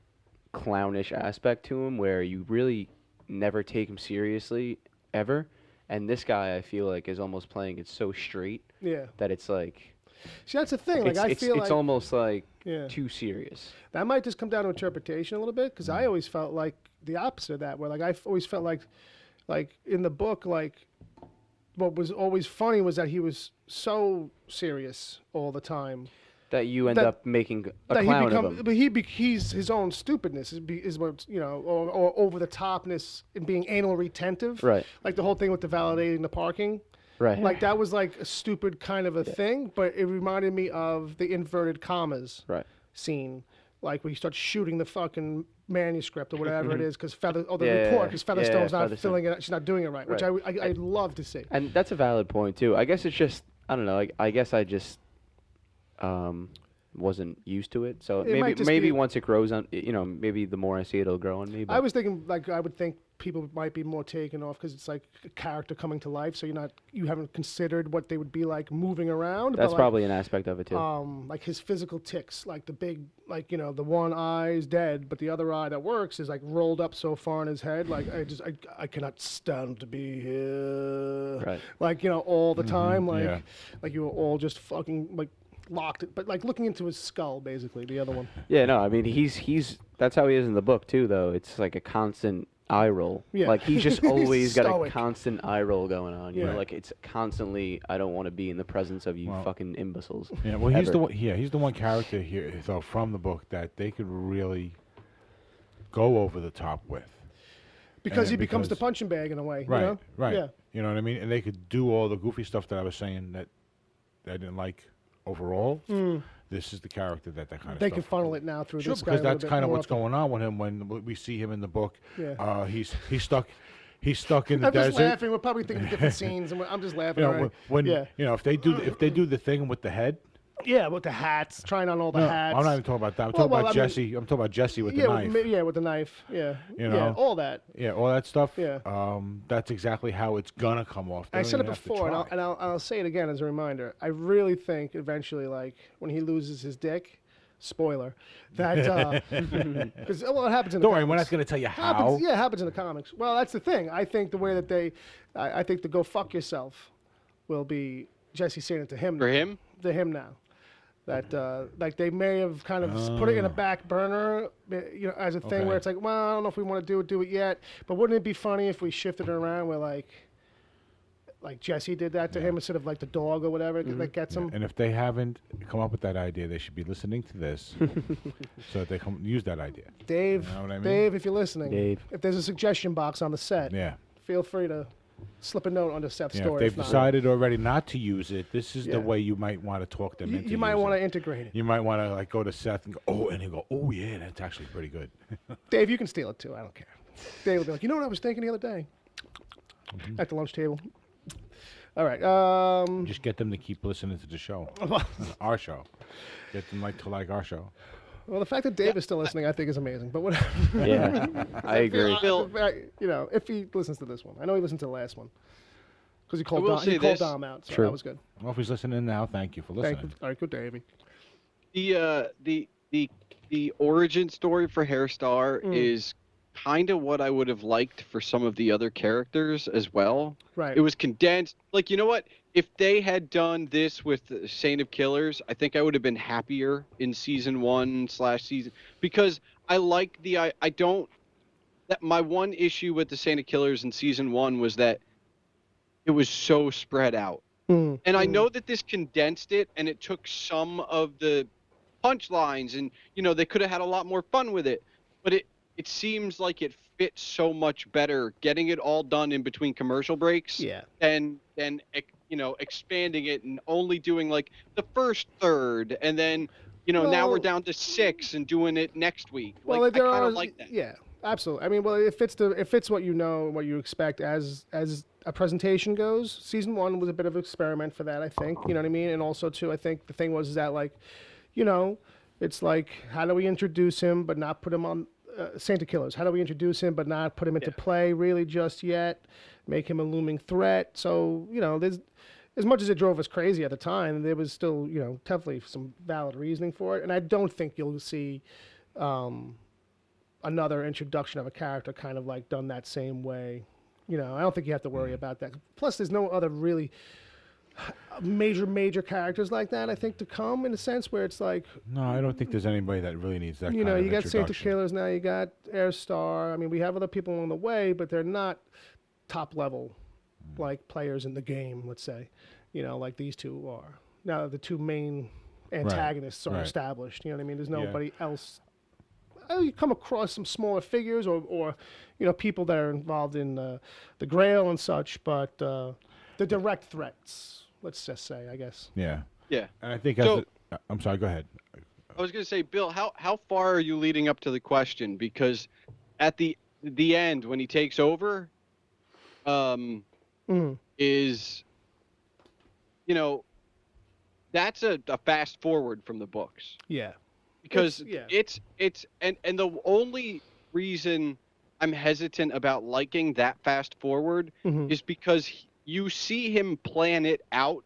clownish aspect to him where you really never take him seriously ever. And this guy, I feel like, is almost playing it so straight that it's like. See, that's the thing. Like, I feel it's almost like too serious. That might just come down to interpretation a little bit, because I always felt like the opposite of that, where like I always felt like in the book, like what was always funny was that he was so serious all the time that you end up making a clown of him. But he's his own stupidness is what or over the topness and being anal retentive. Right. Like the whole thing with the validating the parking. Right. Like that was like a stupid kind of a thing, but it reminded me of the inverted commas scene like when he starts shooting the fucking manuscript or whatever it is, because report, because Featherstone's not filling it, she's not doing it right, which I'd love to see. And that's a valid point too. I guess it's just, I don't know. I guess I just wasn't used to it. So maybe once it grows on, maybe the more I see it, it'll grow on me. But I was thinking, like, I would think people might be more taken off because it's like a character coming to life. So you haven't considered what they would be like moving around. That's probably an aspect of it too. Like his physical tics, like the big, like, the one eye's dead, but the other eye that works is like rolled up so far in his head. Like I cannot stand to be here. Right. Like, all the time. Like you were all just fucking like locked, but like looking into his skull, basically, the other one. Yeah, no, I mean, he's that's how he is in the book too, though. It's like a constant eye roll. Yeah. Like he's just always got a constant eye roll going on. You know, like it's constantly, I don't want to be in the presence of you fucking imbeciles. Yeah, well, he's the one. Yeah, he's the one character here, though, from the book that they could really go over the top with. Because he becomes the punching bag in a way. Right. Right. Yeah. You know what I mean? And they could do all the goofy stuff that I was saying that I didn't like overall. This is the character that kind of stuff. They can funnel it now through this guy. Because that's kind of what's going on with him when we see him in the book. Yeah. He's stuck in the desert. I'm just laughing. We're probably thinking different scenes, and I'm just laughing. If they do the thing with the head. Yeah, with the hats, trying on all the hats. I'm not even talking about that. I'm talking about Jesse. I'm talking about Jesse with the knife. With the knife. Yeah. All that. Yeah, all that stuff. Yeah. That's exactly how it's gonna come off. I said it before, and I'll say it again as a reminder. I really think eventually, like when he loses his dick, spoiler, that because it happens in the. Don't worry, we're not gonna tell you how. It happens in the comics. Well, that's the thing. I think the way that I think the "go fuck yourself" will be Jesse saying it to him. For him. To him now. That like they may have kind of put it in a back burner, as a thing where it's like, well, I don't know if we want to do it yet. But wouldn't it be funny if we shifted it around where like Jesse did that to him instead of like the dog or whatever that gets him? And if they haven't come up with that idea, they should be listening to this so that they can use that idea. Dave, you know what I mean? Dave, if you're listening, if there's a suggestion box on the set, feel free to slip a note under Seth's story. If they've decided already not to use it, this is the way you might want to talk them into You might want to integrate it. You might want to like go to Seth and go, and he'll go, oh yeah, that's actually pretty good. Dave, you can steal it too. I don't care. Dave will be like, you know what I was thinking the other day at the lunch table. All right. Just get them to keep listening to the show, our show. Get them to like our show. Well, the fact that Dave is still listening, I think, is amazing. But whatever. Yeah, I agree. If he listens to this one, I know he listened to the last one because he called Dom out. So that was good. Well, if he's listening now, thank you for listening. All right, good, Davey. The origin story for Herr Starr is kind of what I would have liked for some of the other characters as well. Right. It was condensed. Like, you know what? If they had done this with Saint of Killers, I think I would have been happier in season 1/season, because I like my one issue with the Saint of Killers in season 1 was that it was so spread out. And I know that this condensed it and it took some of the punchlines and, they could have had a lot more fun with it, but it seems like it fits so much better getting it all done in between commercial breaks than expanding it and only doing like the first third and then now we're down to 6 and doing it next week. Like, I kind of like that. Yeah, absolutely. I mean, well, it fits what you know and what you expect as a presentation goes. Season 1 was a bit of an experiment for that, I think. You know what I mean? And also too, I think the thing was that like, it's like, how do we introduce him but not put him on Saint of Killers? How do we introduce him but not put him into play really just yet? Make him a looming threat. So, there's, as much as it drove us crazy at the time, there was still, definitely some valid reasoning for it. And I don't think you'll see another introduction of a character kind of like done that same way. I don't think you have to worry about that. Plus, there's no other really major characters like that, I think, to come in a sense where it's like... No, I don't think there's anybody that really needs that kind of you got Saint of Killers now, you got Herr Starr. I mean, we have other people along the way, but they're not top level like players in the game, let's say. Like these two are. Now the two main antagonists are established. You know what I mean? There's nobody else. You come across some smaller figures or people that are involved in the Grail and such, but the direct threats, let's just say, I guess. Yeah. Yeah. And I think I'm sorry, go ahead. I was going to say, Bill, how far are you leading up to the question? Because at the end, when he takes over, is, that's a fast forward from the books. Yeah. Because it's the only reason I'm hesitant about liking that fast forward is because you see him plan it out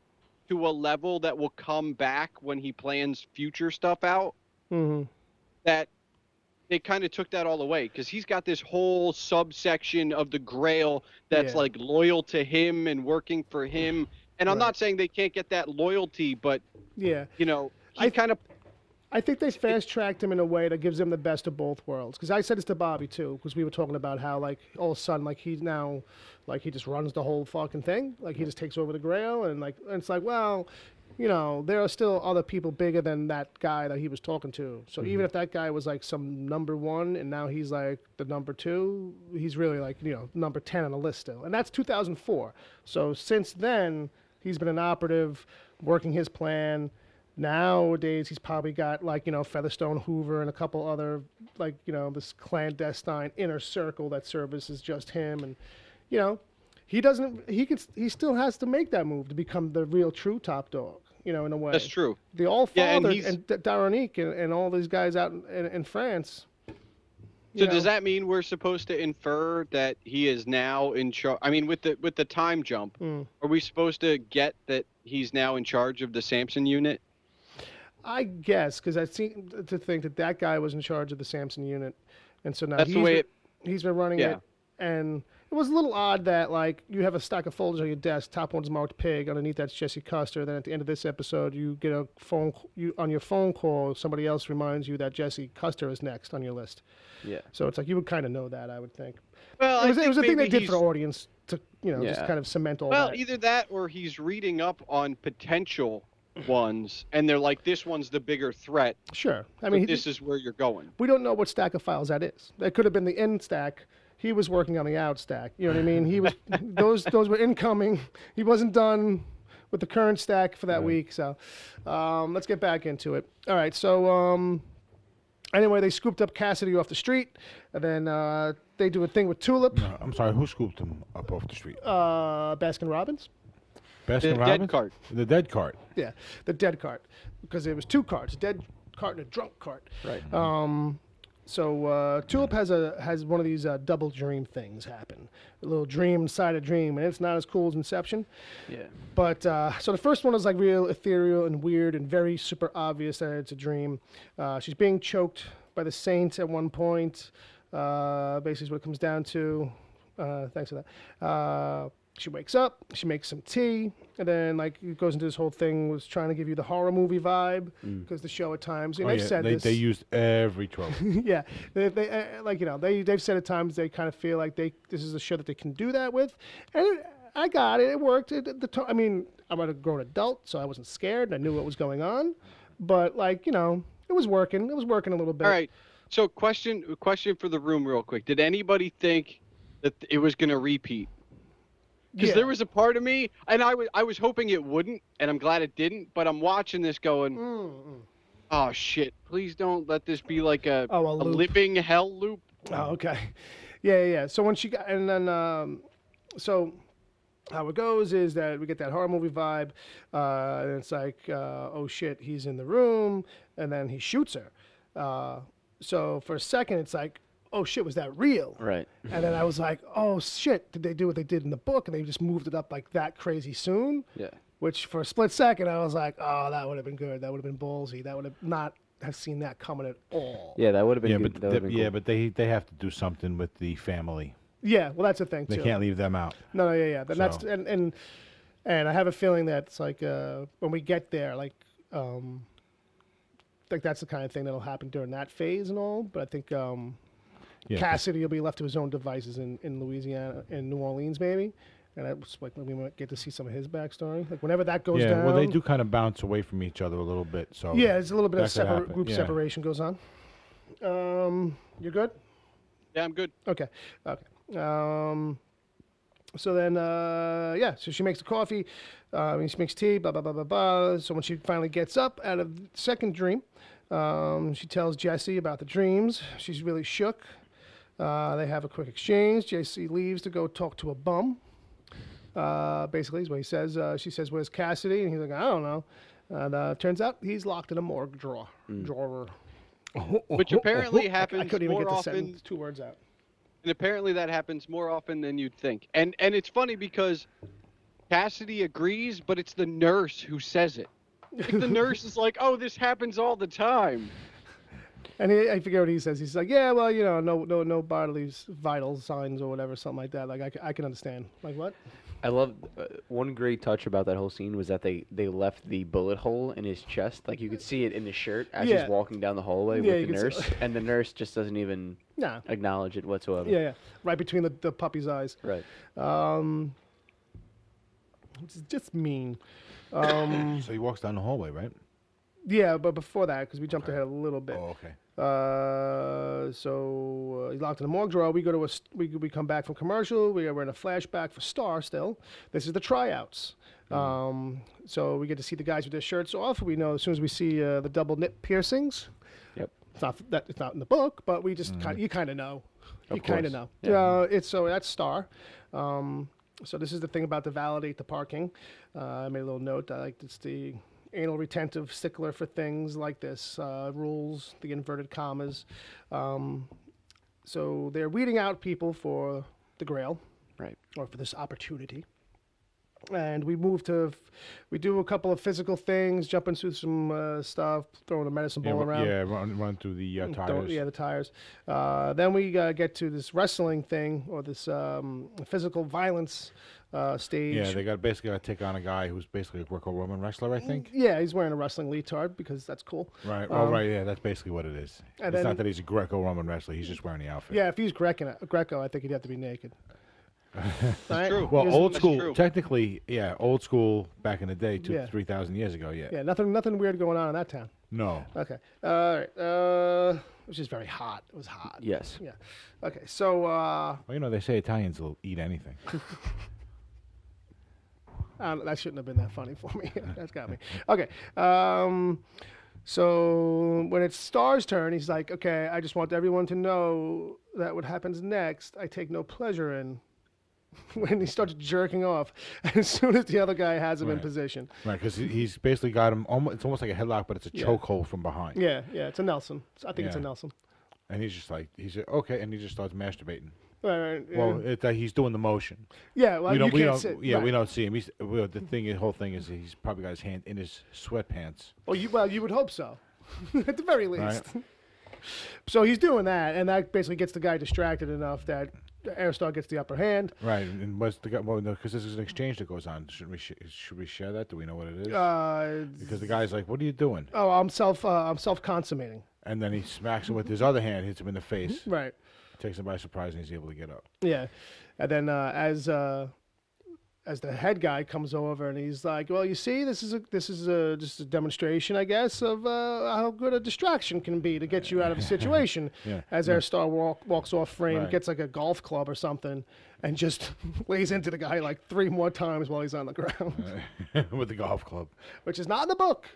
to a level that will come back when he plans future stuff out. That they kind of took that all away, because he's got this whole subsection of the Grail that's like loyal to him and working for him. And I'm not saying they can't get that loyalty, but I think they fast-tracked him in a way that gives him the best of both worlds. Because I said this to Bobby, too, because we were talking about how, like, all of a sudden, like, he's now, like, he just runs the whole fucking thing. Like, he just takes over the Grail, and, like, and it's like, well, there are still other people bigger than that guy that he was talking to. So even if that guy was, like, some number 1, and now he's, like, the number 2, he's really, like, number 10 on the list still. And that's 2004. So since then, he's been an operative, working his plan. Nowadays, he's probably got, like, Featherstone Hoover and a couple other, like, this clandestine inner circle that services just him. And, he still has to make that move to become the real true top dog, in a way. That's true. The All-Father and Daronique and all these guys out in France. So does that mean we're supposed to infer that he is now in charge? I mean, with the time jump, are we supposed to get that he's now in charge of the Samson unit? I guess, because I seem to think that guy was in charge of the Samson unit, and so now he's been running it. And it was a little odd that, like, you have a stack of folders on your desk. Top one's marked Pig. Underneath that's Jesse Custer. Then at the end of this episode, you get on your phone call. Somebody else reminds you that Jesse Custer is next on your list. Yeah. So it's like you would kind of know that, I would think. Well, it was a thing they did for the audience to just kind of cement all that. Well, either that or he's reading up on potential ones, and they're like, this one's the bigger threat. Sure. I mean, this is where you're going. We don't know what stack of files that is. That could have been the in stack. He was working on the out stack. You know what I mean? He was those were incoming. He wasn't done with the current stack for that week. So let's get back into it. All right. So anyway, they scooped up Cassidy off the street, and then they do a thing with Tulip. No, I'm sorry. Who scooped him up off the street? Baskin Robbins. Baskin Robbins? Dead cart. The dead cart. Yeah, the dead cart, because there was 2 carts, a dead cart and a drunk cart. Right. So Tulip has one of these double dream things happen. A little dream inside a dream, and it's not as cool as Inception. Yeah. But so the first one is like real ethereal and weird and very super obvious that it's a dream. She's being choked by the Saint at one point. Basically is what it comes down to. Thanks for that. She wakes up, she makes some tea, and then like it goes into this whole thing was trying to give you the horror movie vibe because the show at times they've said this. They used every trope. Yeah, they've said at times they kind of feel like this is a show that they can do that with, and I got it. It worked. I mean, I'm a grown adult, so I wasn't scared. I knew what was going on, but it was working. It was working a little bit. All right. So question for the room real quick. Did anybody think that it was going to repeat? Because there was a part of me, and I was hoping it wouldn't, and I'm glad it didn't, but I'm watching this going, oh, shit, please don't let this be like a living hell loop. Oh, okay. Yeah. So when she got, and then, so how it goes is that we get that horror movie vibe, and it's like, oh, shit, he's in the room, and then he shoots her. So for a second, it's like, oh shit, was that real? Right. And then I was like, oh shit, did they do what they did in the book and they just moved it up like that crazy soon? Yeah. Which for a split second I was like, oh, that would have been good. That would have been ballsy. That would have not have seen that coming at all. Yeah, that would have been yeah, good. But but they have to do something with the family. Yeah, well that's the thing too. They can't leave them out. No, yeah. That's and I have a feeling that it's like when we get there, like that's the kind of thing that'll happen during that phase and all. But I think Cassidy will be left to his own devices in Louisiana, in New Orleans, maybe. And that's like we might get to see some of his backstory. Like whenever that goes down. Yeah, well, they do kind of bounce away from each other a little bit. So yeah, there's a little bit of group separation goes on. You're good? Yeah, I'm good. Okay. So then, so she makes the coffee, she makes tea, blah, blah, blah, blah, blah. So when she finally gets up out of the second dream, she tells Jesse about the dreams. She's really shook. They have a quick exchange. Jesse leaves to go talk to a bum. Basically, is what he says. She says, "Where's Cassidy?" And he's like, "I don't know." And turns out he's locked in a morgue drawer. Which apparently happens I couldn't even more get the often. sentence, 2 words out. And apparently that happens more often than you'd think. And it's funny because Cassidy agrees, but it's the nurse who says it. Like the nurse is like, "Oh, this happens all the time." And I forget what he says. He's like, "Yeah, well, no bodily vital signs or whatever, something like that." Like I can understand. Like what? I love one great touch about that whole scene was that they left the bullet hole in his chest. Like you could see it in his shirt as he's walking down the hallway with the nurse, and the nurse just doesn't even acknowledge it whatsoever. Yeah, right between the puppy's eyes. Right. It's just mean. So he walks down the hallway, right? Yeah, but before that, because we jumped ahead a little bit. Oh, okay. So he's locked in a morgue drawer. We go to we come back from commercial. We're in a flashback for Starr still. This is the tryouts. So we get to see the guys with their shirts off. We know as soon as we see the double nip piercings. Yep. It's not in the book, but we just you kind of know. You kind of know. Yeah. That's Starr. So this is the thing about to validate the parking. I made a little note. I like it's the anal retentive stickler for things like this, rules, the inverted commas. So they're weeding out people for the Grail, right, or for this opportunity. And we we do a couple of physical things, jumping through some stuff, throwing a medicine ball around. Yeah, run through the tires. The tires. Then we get to this wrestling thing, or this physical violence stage. Yeah, they basically got to take on a guy who's basically a Greco-Roman wrestler, I think. Yeah, he's wearing a wrestling leotard because that's cool. Right. Right. Yeah, that's basically what it is. It's not that he's a Greco-Roman wrestler; he's just wearing the outfit. Yeah, if he's Greco, I think he'd have to be naked. Right? True. Well, old school, technically, old school back in the day, 3,000 years ago, Yeah, nothing weird going on in that town. No. Okay. All right. Which is very hot. It was hot. Yes. Yeah. Okay. So. Well, they say Italians will eat anything. That shouldn't have been that funny for me. That's got me. Okay. So when it's Starr's turn, he's like, "Okay, I just want everyone to know that what happens next, I take no pleasure in." When he starts jerking off, as soon as the other guy has him in position. Right, because he's basically got him. It's almost like a headlock, but it's a chokehold from behind. Yeah, it's a Nelson. I think it's a Nelson. And he's just like, okay, and he just starts masturbating. Right. Well, he's doing the motion. Yeah, well, we don't we don't see him. The whole thing is he's probably got his hand in his sweatpants. Well, you would hope so, at the very least. Right. So he's doing that, and that basically gets the guy distracted enough that Herr Starr gets the upper hand. Right, and what's the guy? Well, no, because this is an exchange that goes on. Should we share that? Do we know what it is? Because the guy's like, "What are you doing?" Oh, I'm self-consummating. And then he smacks him with his other hand, hits him in the face. Right. Takes him by surprise, and he's able to get up. Yeah, and then as the head guy comes over and he's like, "Well, you see, this is just a demonstration, I guess, of how good a distraction can be to get you out of a situation." As Herr Starr walks off frame, gets like a golf club or something, and just lays into the guy like 3 more times while he's on the ground with the golf club, which is not in the book.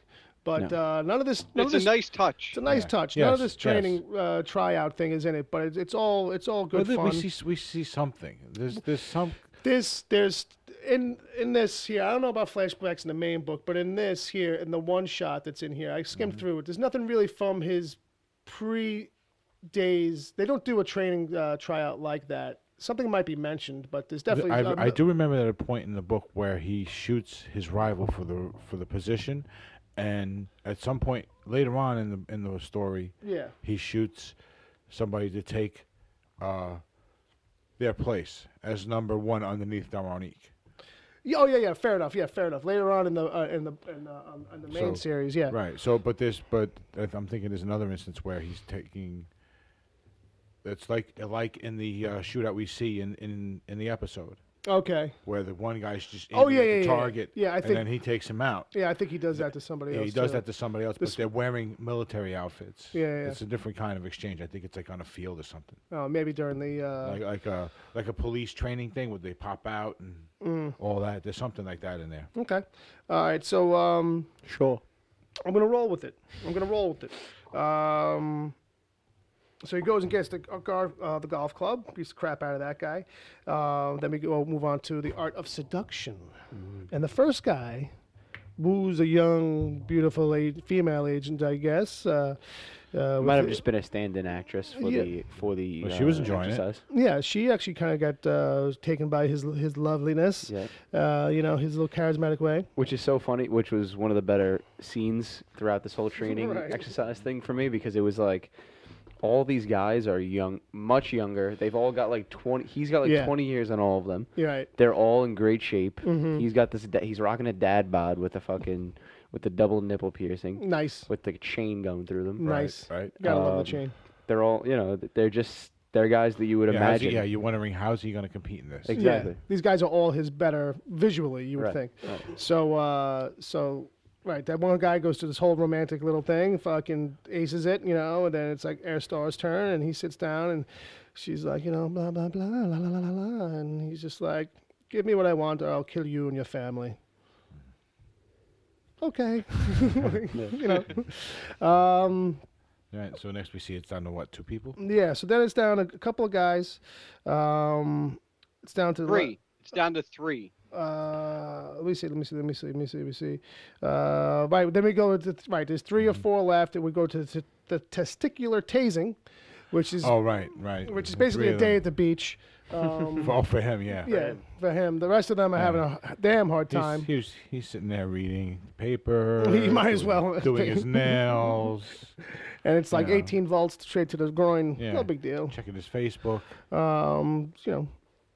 But none of this. It's a nice touch. It's a nice touch. None of this training tryout thing is in it, but it's all good fun. We see something. There's some. There's in this here. I don't know about flashbacks in the main book, but in this here, in the one shot that's in here, I skimmed through it. There's nothing really from his pre-days. They don't do a training tryout like that. Something might be mentioned, but there's definitely. I do remember at a point in the book where he shoots his rival for the position. And at some point later on in the story, he shoots somebody to take their place as number 1 underneath Darmonique. Oh yeah, fair enough. Yeah, fair enough. Later on in the main series, yeah. Right. So, but I'm thinking there's another instance where he's taking. It's like in the shootout we see in the episode. Okay. Where the one guy's just aiming at the target, I think, and then he takes him out. Yeah, I think he does that to somebody else. He does that to somebody else, but they're wearing military outfits. Yeah. It's a different kind of exchange. I think it's like on a field or something. Oh, maybe during the like a police training thing where they pop out and all that. There's something like that in there. Okay. All right. So sure. I'm gonna roll with it. So he goes and gets the golf club, beats the crap out of that guy. Then we move on to the art of seduction. And the first guy woos a young, beautiful female agent, I guess. Might have just been a stand-in actress for the. Well, she was enjoying exercise. it. Yeah, she actually kind of got taken by his loveliness. Yeah. His little charismatic way. Which is so funny. Which was one of the better scenes throughout this whole training exercise thing for me, because it was like, all these guys are young, much younger. They've all got like 20. He's got like 20 years on all of them. Yeah, right. They're all in great shape. Mm-hmm. He's got this. He's rocking a dad bod with the double nipple piercing. Nice. With the chain going through them. Nice. Right. Gotta love the chain. They're all, they're guys that you would imagine. You're wondering how's he going to compete in this? Exactly. Yeah, these guys are all his better visually, you would think. Right. So. Right, that one guy goes to this whole romantic little thing, fucking aces it, and then it's like Herr Starr's turn, and he sits down, and she's like, blah, blah, blah, la, la, la, la, la, and he's just like, give me what I want, or I'll kill you and your family. Okay. Right, so next we see it's down to what, 2 people? Yeah, so then it's down to a couple of guys. It's down to 3. It's down to 3. Let me see. Right, then we go to there's 3 or 4 left, and we go to the testicular tasing, which is right, which is basically a day at the beach. For him, yeah. Yeah, for him. The rest of them are having a damn hard time. He's sitting there reading paper. He might as well doing his nails. And it's like 18 volts straight to the groin. Yeah. No big deal. Checking his Facebook.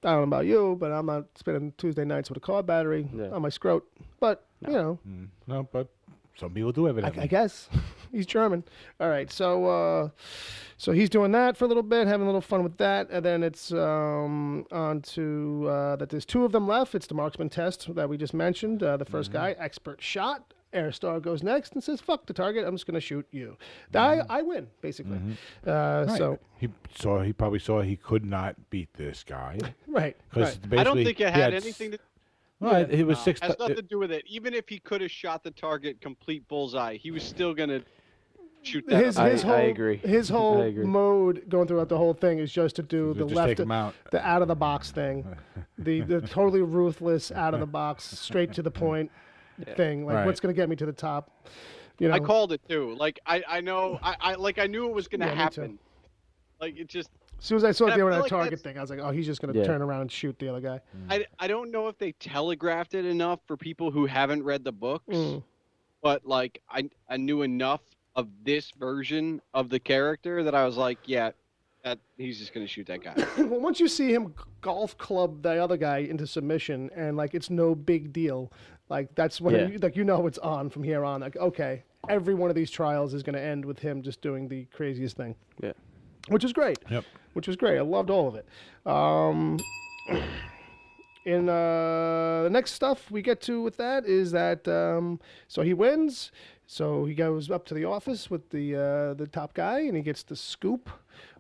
I don't know about you, but I'm not spending Tuesday nights with a car battery on my scrot. But, No, but some people do evidently. I guess. He's German. All right, so he's doing that for a little bit, having a little fun with that. And then it's on to that there's 2 of them left. It's the marksman test that we just mentioned. The first guy, expert shot. Herr Starr goes next and says, fuck the target, I'm just going to shoot you. I win, basically. Right. So he probably saw he could not beat this guy. Right. I don't think it had anything to Well, it was 6. Has nothing to do with it. Even if he could have shot the target complete bullseye, he was still going to shoot that. I agree. His whole mode going throughout the whole thing is just to do the left, the out of the box thing, the totally ruthless out of the box, straight to the point thing. Like what's going to get me to the top? I called it too. Like I know I knew it was going to happen. Like it just. As soon as I saw it doing that target thing, I was like, oh, he's just going to turn around and shoot the other guy. I don't know if they telegraphed it enough for people who haven't read the books, but like I knew enough of this version of the character that I was like, that he's just going to shoot that guy. Well, once you see him golf club the other guy into submission, and like it's no big deal, like that's when it's on from here on. Like, okay, every one of these trials is going to end with him just doing the craziest thing. Yeah. Which is great. Yep. Which was great. I loved all of it. In the next stuff we get to with that is that so he wins. So he goes up to the office with the top guy, and he gets the scoop,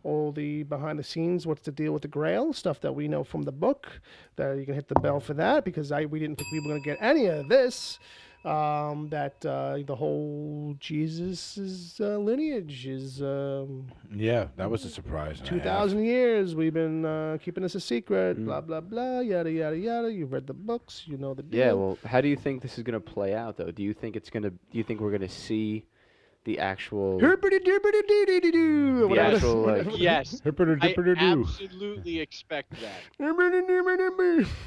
all the behind the scenes, what's the deal with the Grail, stuff that we know from the book. That you can hit the bell for that, because we didn't think we were going to get any of this. The whole Jesus' lineage is... that was a surprise. 2,000 years we've been keeping this a secret, blah, blah, blah, yada, yada, yada. You've read the books, you know the deal. Yeah, well, how do you think this is going to play out, though? Do you think we're going to see the actual... Yes. I absolutely expect that.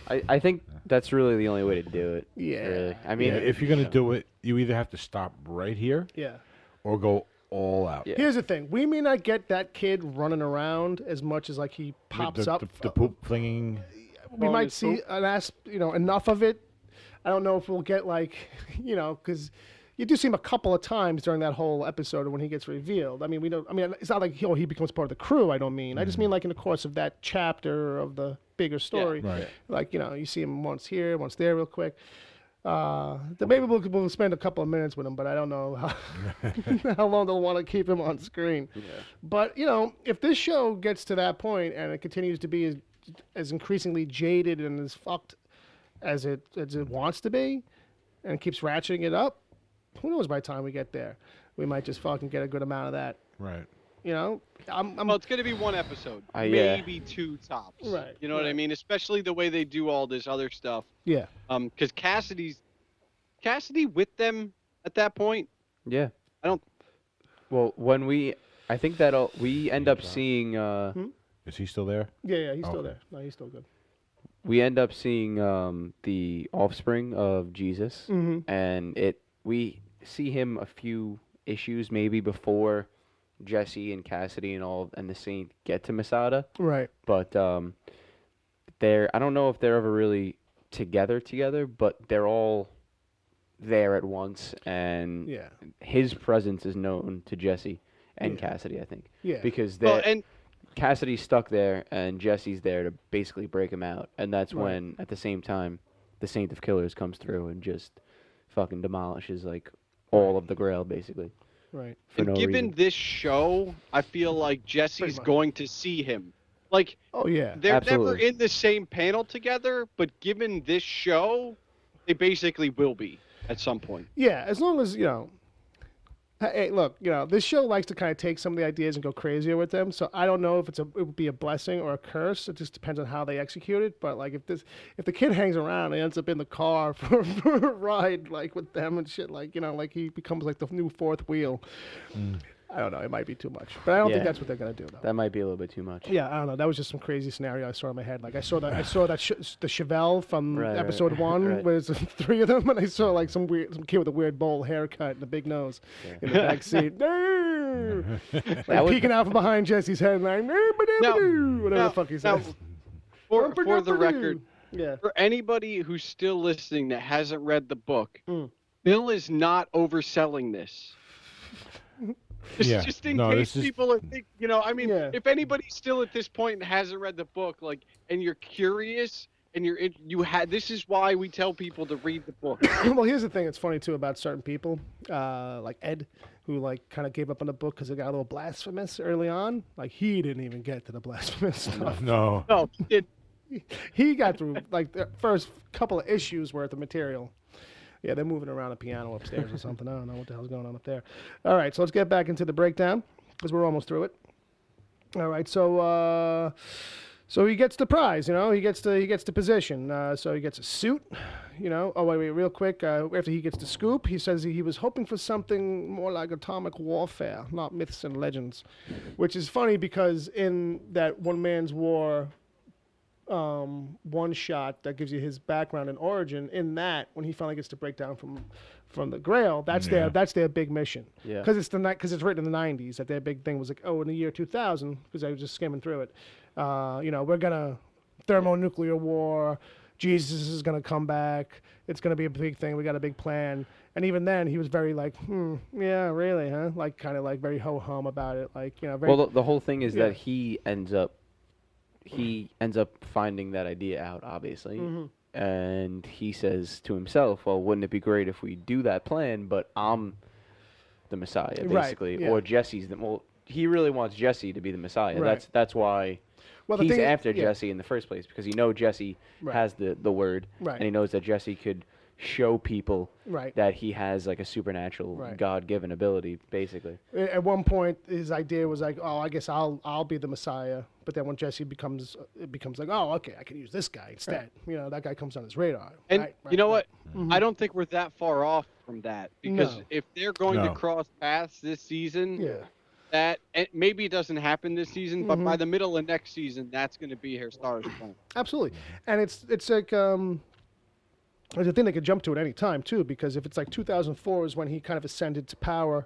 I think that's really the only way to do it. Yeah. Really. I mean, if you're going to do it, you either have to stop right here or go all out. Yeah. Here's the thing. We may not get that kid running around as much as like he pops up. The poop flinging. We might see enough of it. I don't know if we'll get like, because... you do see him a couple of times during that whole episode when he gets revealed. I mean, we don't. I mean, it's not like he becomes part of the crew. I don't mean. I just mean like in the course of that chapter of the bigger story. Yeah, right. Like you see him once here, once there, real quick. Maybe we'll spend a couple of minutes with him, but I don't know how long they'll want to keep him on screen. Yeah. But if this show gets to that point and it continues to be as increasingly jaded and as fucked as it wants to be, and keeps ratcheting it up, who knows? By the time we get there, we might just fucking get a good amount of that. Right. Well, it's going to be one episode, maybe two tops. Right. You know what I mean? Especially the way they do all this other stuff. Yeah. Because Cassidy with them at that point. Yeah. I don't. Well, I think that we end up seeing. Is he still there? Yeah, he's still there. No, he's still good. We end up seeing the offspring of Jesus, and we see him a few issues maybe before Jesse and Cassidy and the Saint get to Masada. Right. But I don't know if they're ever really together, but they're all there at once, and his presence is known to Jesse and Cassidy, I think. Yeah. Because Cassidy's stuck there, and Jesse's there to basically break him out, and that's when, at the same time, the Saint of Killers comes through and just fucking demolishes like all of the Grail, basically. Right. And given this show, I feel like Jesse's going to see him. Like, they're Absolutely. never in the same panel together, but given this show, they basically will be at some point. Yeah, as long as, hey, look, this show likes to kind of take some of the ideas and go crazier with them. So I don't know if it would be a blessing or a curse. It just depends on how they execute it. But like, if the kid hangs around and ends up in the car for a ride, like with them and shit, like like he becomes like the new fourth wheel. I don't know. It might be too much, but I don't think that's what they're gonna do, though. That might be a little bit too much. Yeah, I don't know. That was just some crazy scenario I saw in my head. Like I saw that the Chevelle from episode 1, where there's 3 of them, and I saw like some kid with a weird bowl haircut and a big nose in the back seat, like peeking out from behind Jesse's head, like whatever the fuck he says. For the record, for anybody who's still listening that hasn't read the book, Bill is not overselling this. Just in case people are thinking, if anybody's still at this point and hasn't read the book, like, and you're curious, and this is why we tell people to read the book. Well, here's the thing that's funny too about certain people, like Ed, who like kind of gave up on the book because it got a little blasphemous early on. Like he didn't even get to the blasphemous stuff. No, he got through like the first couple of issues worth of material. Yeah, they're moving around a piano upstairs or something. I don't know what the hell's going on up there. All right, so let's get back into the breakdown because we're almost through it. All right, so he gets the prize, he gets the position. So he gets a suit, Oh wait, real quick. After he gets the scoop, he says he was hoping for something more like atomic warfare, not myths and legends, which is funny because in that One Man's War. One shot that gives you his background and origin. In that, when he finally gets to break down from the Grail, that's their big mission. Yeah. Because it's written in the 90s that their big thing was like, in the year 2000, because I was just skimming through it. We're gonna thermonuclear war. Jesus is gonna come back. It's gonna be a big thing. We got a big plan. And even then, he was very like, yeah, really, huh? Like kind of like very ho hum about it. Like very. Well, the whole thing is that he ends up finding that idea out, obviously, and he says to himself, well, wouldn't it be great if we do that plan, but I'm the Messiah, basically, or Jesse's he really wants Jesse to be the Messiah. Right. That's why he's after Jesse in the first place, because he knows Jesse has the word, and he knows that Jesse could show people that he has like a supernatural God-given ability, basically. At one point, his idea was like, I guess I'll be the Messiah. But then when Jesse becomes like, okay, I can use this guy instead. That guy comes on his radar. And you know what? I don't think we're that far off from that, because if they're going to cross paths this season, that maybe it doesn't happen this season, but by the middle of next season, that's going to be Herr Starr's plan. Absolutely, and it's like there's a thing they could jump to at any time too, because if it's like 2004 is when he kind of ascended to power,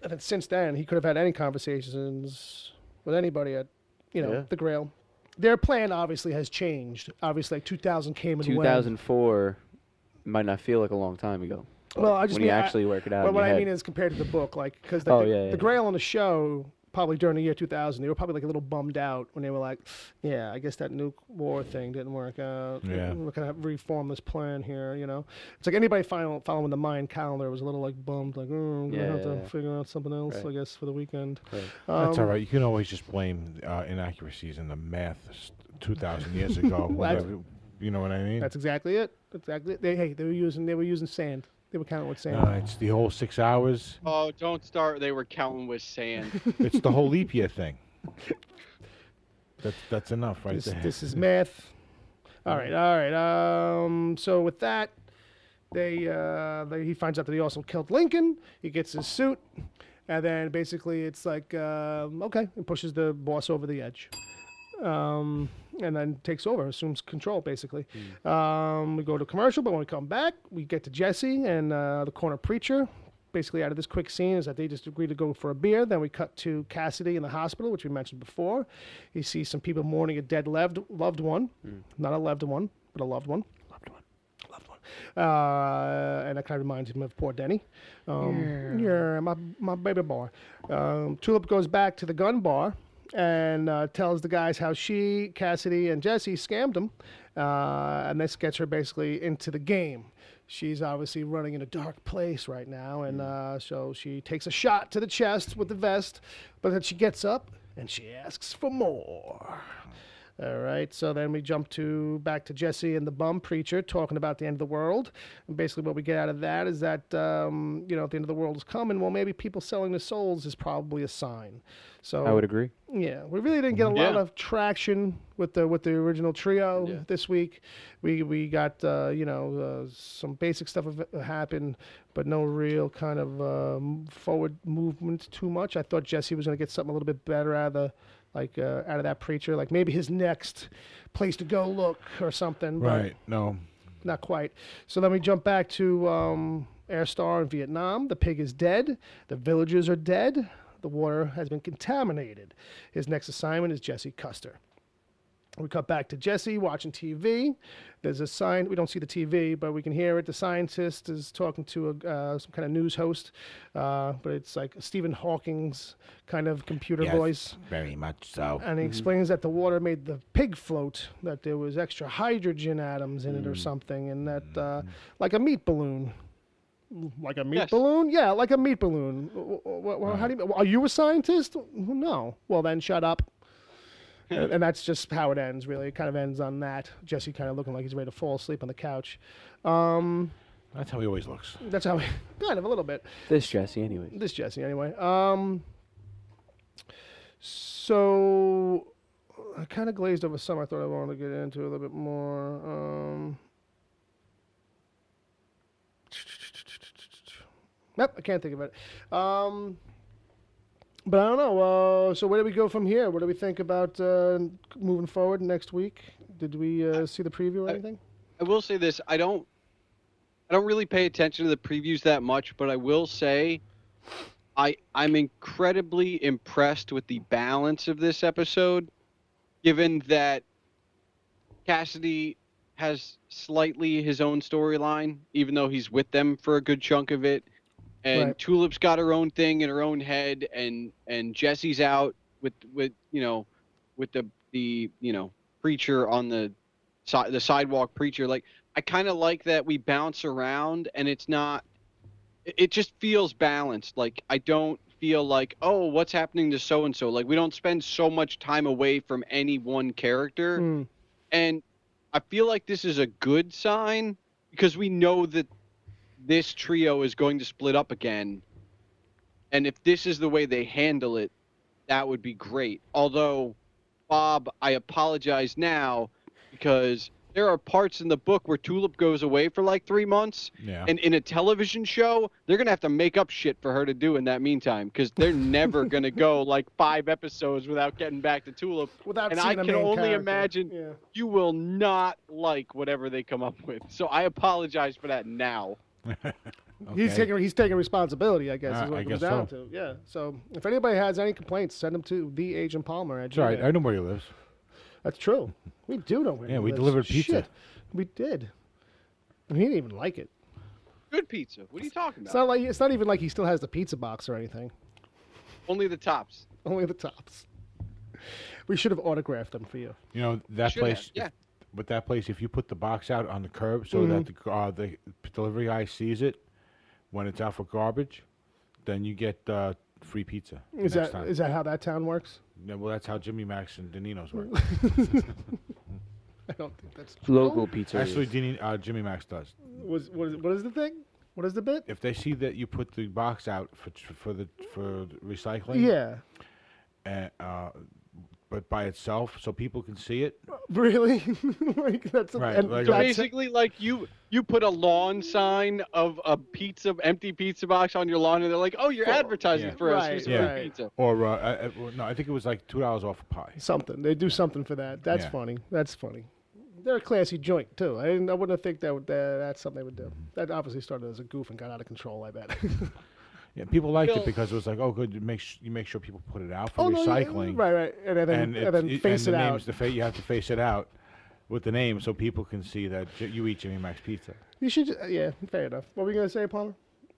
and then since then he could have had any conversations with anybody at, the Grail. Their plan obviously has changed. Obviously, like 2000 came and went. 2004 might not feel like a long time ago. Well, I just when you actually work it out. Well, what I head. mean is compared to the book, like because the Grail on the show. Probably during the year 2000, they were probably like a little bummed out when they were like, "Yeah, I guess that nuke war thing didn't work out. Yeah. We're gonna reform this plan here." You know, it's like anybody following the Mayan calendar was a little like bummed, like, "Oh, I'm gonna have to figure out something else, I guess, for the weekend." Right. That's all right. You can always just blame inaccuracies in the math 2,000 years ago. You know what I mean? That's exactly it. Exactly. They were using sand. They were counting with sand. It's the whole 6 hours. Oh, don't start. They were counting with sand. It's the whole leap year thing. That's enough right there. This is math. All right. So with that, he finds out that he also killed Lincoln. He gets his suit, and then basically it's like okay, and pushes the boss over the edge. And then takes over, assumes control, basically. We go to commercial, but when we come back, we get to Jesse and the corner preacher. Basically, out of this quick scene is that they just agree to go for a beer. Then we cut to Cassidy in the hospital, which we mentioned before. He sees some people mourning a dead loved one. Not a loved one, but a loved one. Loved one. And that kind of reminds him of poor Denny. Yeah, my baby boy. Tulip goes back to the gun bar and tells the guys how she, Cassidy, and Jesse scammed him. And this gets her basically into the game. She's obviously running in a dark place right now, and so she takes a shot to the chest with the vest, but then she gets up and she asks for more. All right, so then we jump back to Jesse and the bum preacher talking about the end of the world. And basically what we get out of that is that, the end of the world is coming. Well, maybe people selling their souls is probably a sign. So I would agree. Yeah, we really didn't get a lot of traction with the original trio this week. We got, some basic stuff happened, but no real kind of forward movement too much. I thought Jesse was going to get something a little bit better out of that preacher, like maybe his next place to go look or something. Right, no. Not quite. So then we jump back to Herr Starr in Vietnam. The pig is dead. The villagers are dead. The water has been contaminated. His next assignment is Jesse Custer. We cut back to Jesse watching TV. There's a sign. We don't see the TV, but we can hear it. The scientist is talking to some kind of news host, but it's like Stephen Hawking's kind of computer voice. Very much so. And he explains that the water made the pig float, that there was extra hydrogen atoms in it or something, and that like a meat balloon. Like a meat balloon? Yeah, like a meat balloon. How do you? Are you a scientist? No. Well, then shut up. And that's just how it ends, really. It kind of ends on that. Jesse kind of looking like he's ready to fall asleep on the couch. That's how he always looks. That's how kind of a little bit. This Jesse, anyway. So I kind of glazed over some I thought I wanted to get into a little bit more. Nope, I can't think of it. But I don't know. So where do we go from here? What do we think about moving forward next week? Did we see the preview or anything? I will say this: I don't really pay attention to the previews that much, but I will say I'm incredibly impressed with the balance of this episode, given that Cassidy has slightly his own storyline, even though he's with them for a good chunk of it. And Tulip's got her own thing in her own head, and Jesse's out with the preacher on the sidewalk preacher. Like, I kind of like that we bounce around, and it just feels balanced. Like, I don't feel like, oh, what's happening to so and so. Like, we don't spend so much time away from any one character, and I feel like this is a good sign because we know that this trio is going to split up again. And if this is the way they handle it, that would be great. Although, Bob, I apologize now because there are parts in the book where Tulip goes away for like 3 months. Yeah. And in a television show, they're going to have to make up shit for her to do in that meantime because they're never going to go like 5 episodes without getting back to Tulip. And I can only imagine you will not like whatever they come up with. So I apologize for that now. Okay. He's taking responsibility, I guess, is what it comes down to. Yeah. So if anybody has any complaints, send them to the Agent Palmer. That's right. I know where he lives. That's true. We do know where he lives. Yeah, we delivered pizza. Shit. We did. He didn't even like it. Good pizza. What are you talking about? It's not even like he still has the pizza box or anything. Only the tops. Only the tops. We should have autographed them for you. You know that place. Yeah. With that place, if you put the box out on the curb so that the delivery guy sees it when it's out for garbage, then you get free pizza. Is that how that town works? Yeah, well, that's how Jimmy Mac's and Danino's work. I don't think that's true. Local pizza. Actually, Jimmy Mac's does. What is the thing? What is the bit? If they see that you put the box out for recycling, yeah, but by itself, so people can see it. Really? Like that's right. So basically, like you put a lawn sign of a empty pizza box on your lawn, and they're like, "Oh, you're advertising for us. Here's free pizza." Or no, I think it was like $2 off a pie. Something they do something for that. That's funny. That's funny. They're a classy joint too. I wouldn't think that's something they would do. That obviously started as a goof and got out of control. I bet. Yeah, people liked it because it was like, oh, good. You make sure people put it out for recycling. No, right, and then face it out. You have to face it out with the name so people can see that you eat Jimmy Mac's pizza. You should, yeah, fair enough. What were you gonna say, Palmer?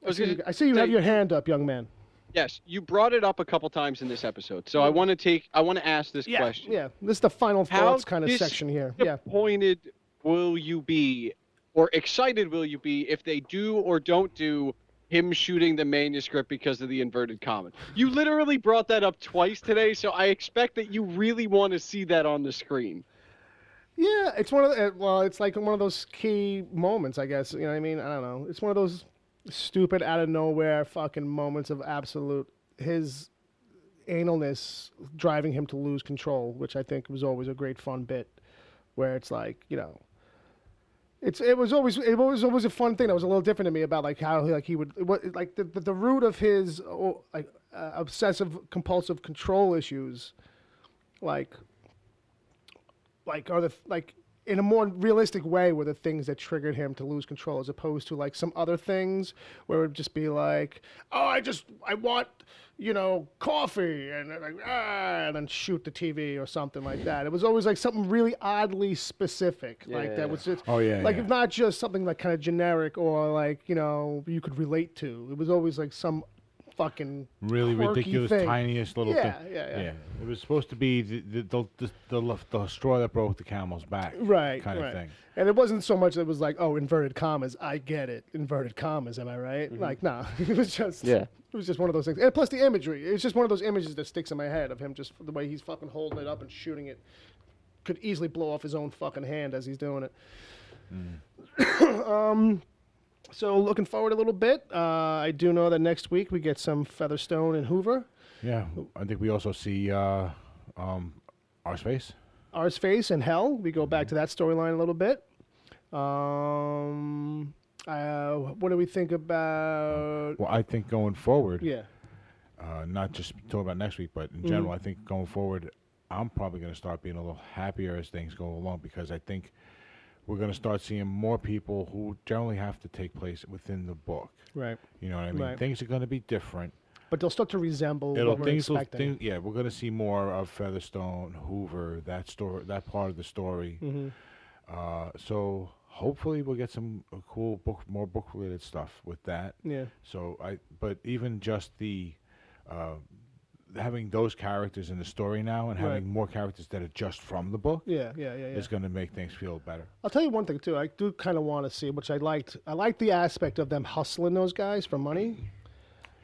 I see you have your hand up, young man. Yes, you brought it up a couple times in this episode, so I want to ask this question. Yeah, this is the final thoughts kind of section here. How disappointed will you be, or excited will you be, if they do or don't do him shooting the manuscript because of the inverted commas? You literally brought that up twice today, so I expect that you really want to see that on the screen. Yeah, it's one of the, it's like one of those key moments, I guess. You know what I mean? I don't know. It's one of those stupid out of nowhere fucking moments of absolute his analness driving him to lose control, which I think was always a great fun bit, where it's like, you know, it was always a fun thing that was a little different to me about like how he would the root of his obsessive compulsive control issues, like are the in a more realistic way were the things that triggered him to lose control, as opposed to like some other things where it would just be like, oh, I want, you know, coffee, and then shoot the TV or something like that. It was always like something really oddly specific, like that was just if not just something like kind of generic or like, you know, you could relate to. It was always like some fucking really ridiculous thing. Tiniest little thing. Yeah. It was supposed to be the straw that broke the camel's back, kind of thing. And it wasn't so much that it was like, oh, inverted commas, I get it, inverted commas, am I right? Mm-hmm. Like, nah, it was just one of those things. And plus the imagery, it's just one of those images that sticks in my head of him, just the way he's fucking holding it up and shooting it. Could easily blow off his own fucking hand as he's doing it. So looking forward a little bit. I do know that next week we get some Featherstone and Hoover. Yeah, I think we also see Our Space. Our Space and Hell. We go back to that storyline a little bit. What do we think about? Well, I think going forward. Yeah. Not just talking about next week, but in general, I think going forward, I'm probably going to start being a little happier as things go along, because I think we're going to start seeing more people who generally have to take place within the book. Right. You know what I mean? Right. Things are going to be different. But they'll start to resemble what we're expecting. We're going to see more of Featherstone, Hoover, that part of the story. Mm-hmm. So hopefully we'll get some cool more book-related stuff with that. Yeah. So but even just the having those characters in the story now and having more characters that are just from the book is going to make things feel better. I'll tell you one thing too. I do kind of want to see, which I liked the aspect of them hustling those guys for money.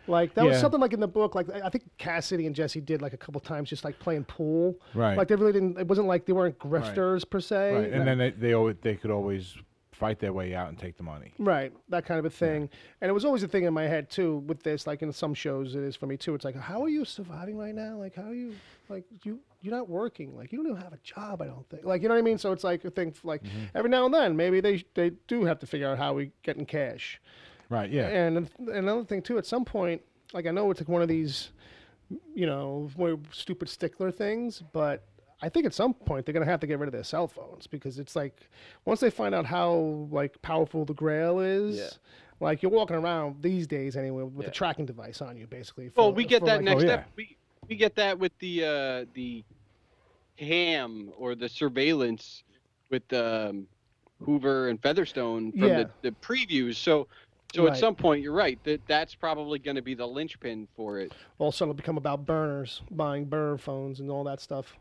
Like that was something like in the book. Like I think Cassidy and Jesse did like a couple times, just like playing pool. Right. Like they really didn't. It wasn't like they weren't grifters per se. Right. And then they could always fight their way out and take the money. Right, that kind of a thing. Yeah. And it was always a thing in my head too with this, like in some shows it is for me too. It's like, how are you surviving right now? Like, how are you, like, you're not working. Like, you don't even have a job, I don't think. Like, you know what I mean? So it's like a thing, like, every now and then, maybe they do have to figure out how we get in cash. Right, yeah. And another thing too, at some point, like, I know it's like one of these, you know, more stupid stickler things, but I think at some point they're going to have to get rid of their cell phones, because it's like once they find out how like powerful the Grail is, like you're walking around these days anyway with a tracking device on you, basically. Well, we get that next step. We get that with the cam or the surveillance with Hoover and Featherstone from the previews. So So at some point, you're right. That's probably going to be the linchpin for it. Also, it'll become about burners, buying burner phones and all that stuff.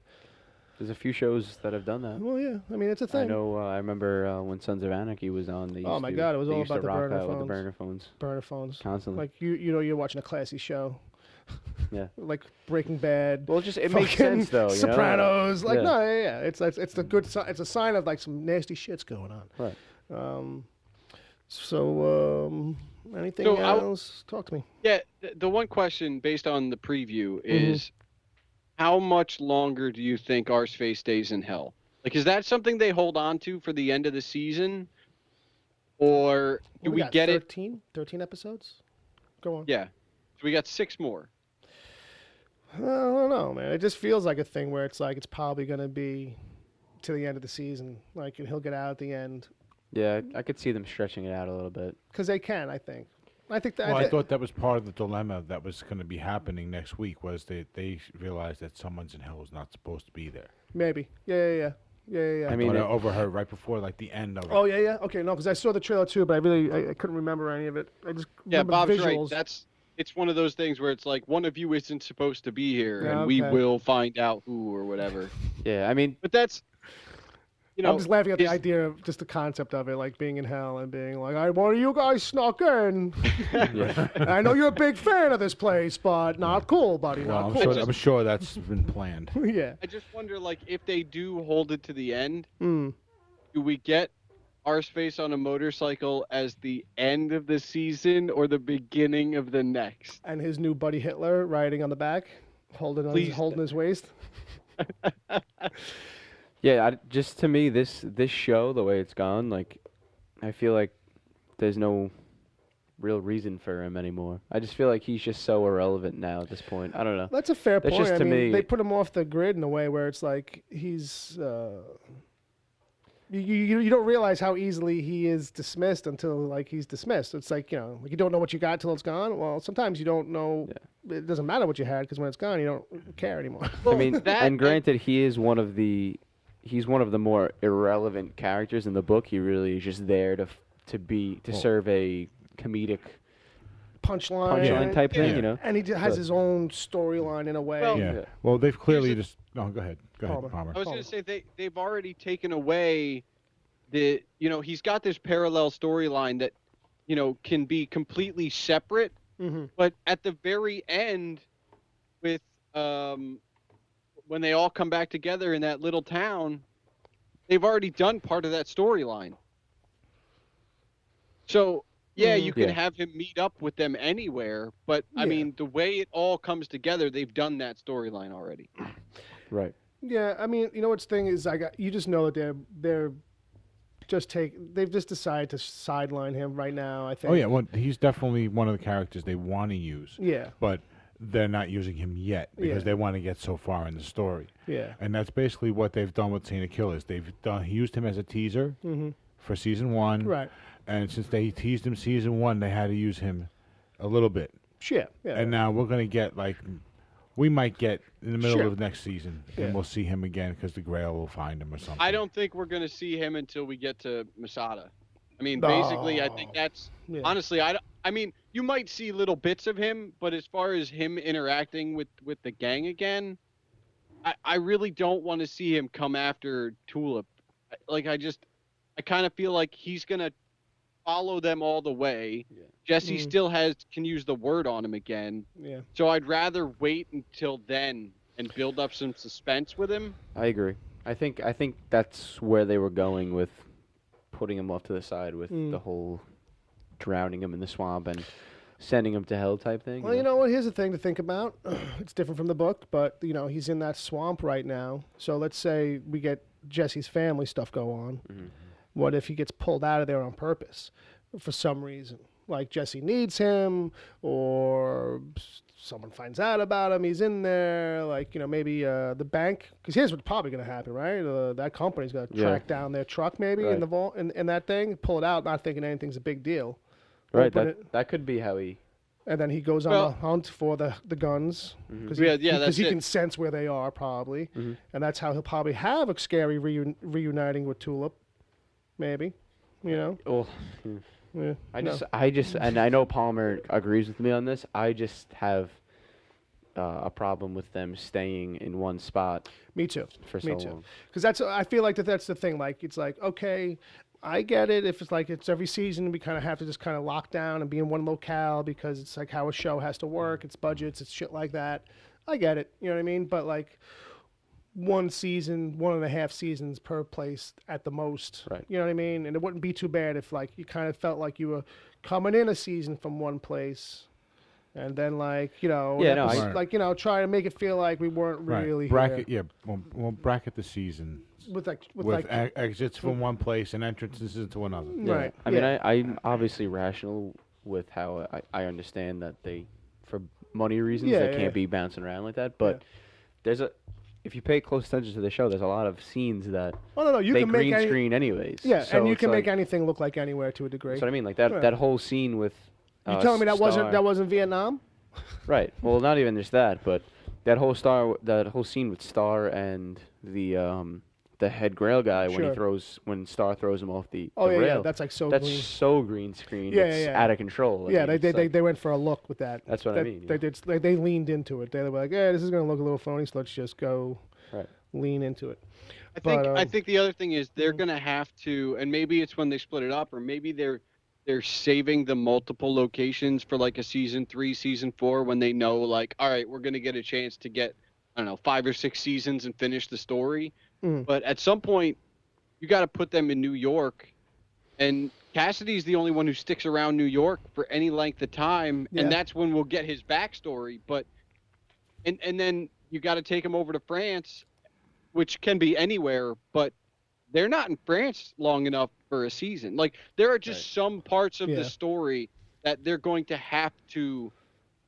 There's a few shows that have done that. Well, yeah. I mean, it's a thing. I know. I remember when Sons of Anarchy was on. Oh my God! It was all about the burner phones. With the burner phones. Burner phones. Constantly. Like you're watching a classy show. Yeah. Like Breaking Bad. Well, it makes sense though. Sopranos. Like yeah. It's the good. It's a sign of like some nasty shit's going on. Right. Anything else? Talk to me. Yeah. The one question based on the preview is. How much longer do you think Arseface stays in hell? Like, is that something they hold on to for the end of the season? Or do we get 13 episodes? Go on. Yeah. So we got 6 more. I don't know, man. It just feels like a thing where it's like it's probably going to be to the end of the season. Like, and he'll get out at the end. Yeah, I could see them stretching it out a little bit. Because they can, I think. I thought that was part of the dilemma that was going to be happening next week was they realized that someone's in hell is not supposed to be there. Maybe. Yeah. I mean, I overheard right before like the end of it. Oh yeah. Okay, no, because I saw the trailer too, but I couldn't remember any of it. I just remember Bob's visuals. Right. It's one of those things where it's like one of you isn't supposed to be here, and we will find out who or whatever. Yeah, I mean, but that's. I'm just laughing at the idea of just the concept of it, like being in hell and being like, one of you guys snuck in. I know you're a big fan of this place, but not cool, buddy. Not cool. I'm sure that's been planned. Yeah. I just wonder, like, if they do hold it to the end, do we get Arseface on a motorcycle as the end of the season or the beginning of the next? And his new buddy Hitler riding on the back, holding his waist. Yeah, just to me, this show, the way it's gone, like, I feel like there's no real reason for him anymore. I just feel like he's just so irrelevant now at this point. I don't know. That's a fair point. Just to me, they put him off the grid in a way where it's like he's... You don't realize how easily he is dismissed until like he's dismissed. It's like, like you don't know what you got till it's gone. Well, sometimes you don't know. Yeah. It doesn't matter what you had because when it's gone, you don't care anymore. I mean, and granted, he is one of the more irrelevant characters in the book. He really is just there to serve a comedic punchline type thing, And he has his own storyline in a way. Well, Well, they've clearly just. No, go ahead, Palmer. I was going to say they've already taken away the. He's got this parallel storyline that, can be completely separate. Mm-hmm. But at the very end, with when they all come back together in that little town, they've already done part of that storyline. So. Yeah, you can have him meet up with them anywhere, but I mean, the way it all comes together, they've done that storyline already. Right. Yeah, I mean, what's the thing is, you just know that they've just decided to sideline him right now. I think. Oh yeah, well, he's definitely one of the characters they want to use. Yeah. But they're not using him yet because they want to get so far in the story. Yeah. And that's basically what they've done with Saint Achilles. They've used him as a teaser for season 1. Right. And since they teased him season 1, they had to use him a little bit. Yeah. And now we're going to get, we might get in the middle of next season, and we'll see him again because the Grail will find him or something. I don't think we're going to see him until we get to Masada. I mean, basically, I think that's... Yeah. Honestly, I mean, you might see little bits of him, but as far as him interacting with the gang again, I really don't want to see him come after Tulip. I kind of feel like he's going to follow them all the way. Yeah. Jesse still can use the word on him again. Yeah. So I'd rather wait until then and build up some suspense with him. I agree. I think that's where they were going with putting him off to the side with the whole drowning him in the swamp and sending him to hell type thing. Well, you know what? Here's the thing to think about. It's different from the book, but he's in that swamp right now. So let's say we get Jesse's family stuff go on. Mm-hmm. What if he gets pulled out of there on purpose for some reason? Like Jesse needs him, or someone finds out about him. He's in there. Maybe the bank. Because here's what's probably going to happen, right? That company's going to track down their truck maybe in the vault in that thing, pull it out, not thinking anything's a big deal. Right. That could be how he. And then he goes on the hunt for the guns because he can sense where they are probably, and that's how he'll probably have a scary reuniting with Tulip. Maybe, Oh, Yeah. I just, and I know Palmer agrees with me on this. I just have a problem with them staying in one spot. Me too. For so long. Because I feel like that's the thing. Like, it's like, okay, I get it. If it's like it's every season, we kind of have to just kind of lock down and be in one locale because it's like how a show has to work. It's budgets. It's shit like that. I get it. You know what I mean? But like 1 season, 1.5 seasons per place at the most. Right. You know what I mean? And it wouldn't be too bad if like you kind of felt like you were coming in a season from one place. And then, like, you know, like, you know, try to make it feel like we weren't really bracket. here. Yeah, we'll bracket the season with exits from one place and entrances into another. Yeah. Right. I mean, I'm obviously rational with how I understand that they, for money reasons, they can't be bouncing around like that. But if you pay close attention to the show, there's a lot of scenes that you they can make green screen anyways. Yeah, so and you can make anything look like anywhere to a degree. That's what I mean. Like that whole scene with. You telling me that wasn't Vietnam? Right. Well, not even just that, but that whole scene with Starr and the head Grail guy when Starr throws him off the rail. Yeah, that's like so green screen. Yeah, it's out of control. They went for a look with that. That's what I mean. They leaned into it. They were like, yeah, this is going to look a little phony, so let's just go lean into it. I think the other thing is they're going to have to, and maybe it's when they split it up, or maybe they're saving the multiple locations for like a season 3, season 4, when they know, like, all right, we're going to get a chance to get, I don't know, 5 or 6 seasons and finish the story. But at some point, you got to put them in New York. And Cassidy's the only one who sticks around New York for any length of time. Yeah. And that's when we'll get his backstory. But, and then you got to take him over to France, which can be anywhere, but they're not in France long enough for a season. Like, there are just some parts of the story that they're going to have to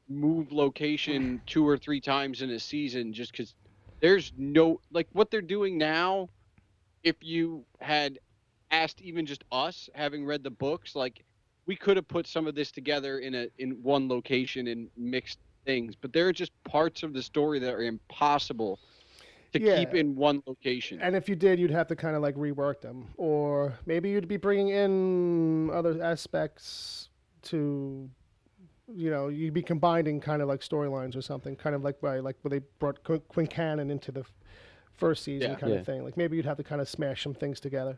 move location 2 or 3 times in a season, just because there's no, like, what they're doing now. If you had asked even just us, having read the books, like, we could have put some of this together in one location and mixed things, but there are just parts of the story that are impossible to keep in one location. And if you did, you'd have to kind of like rework them, or maybe you'd be bringing in other aspects to, you know, you'd be combining kind of like storylines or something, kind of like where they brought Quincannon into the first season kind of thing. Like, maybe you'd have to kind of smash some things together.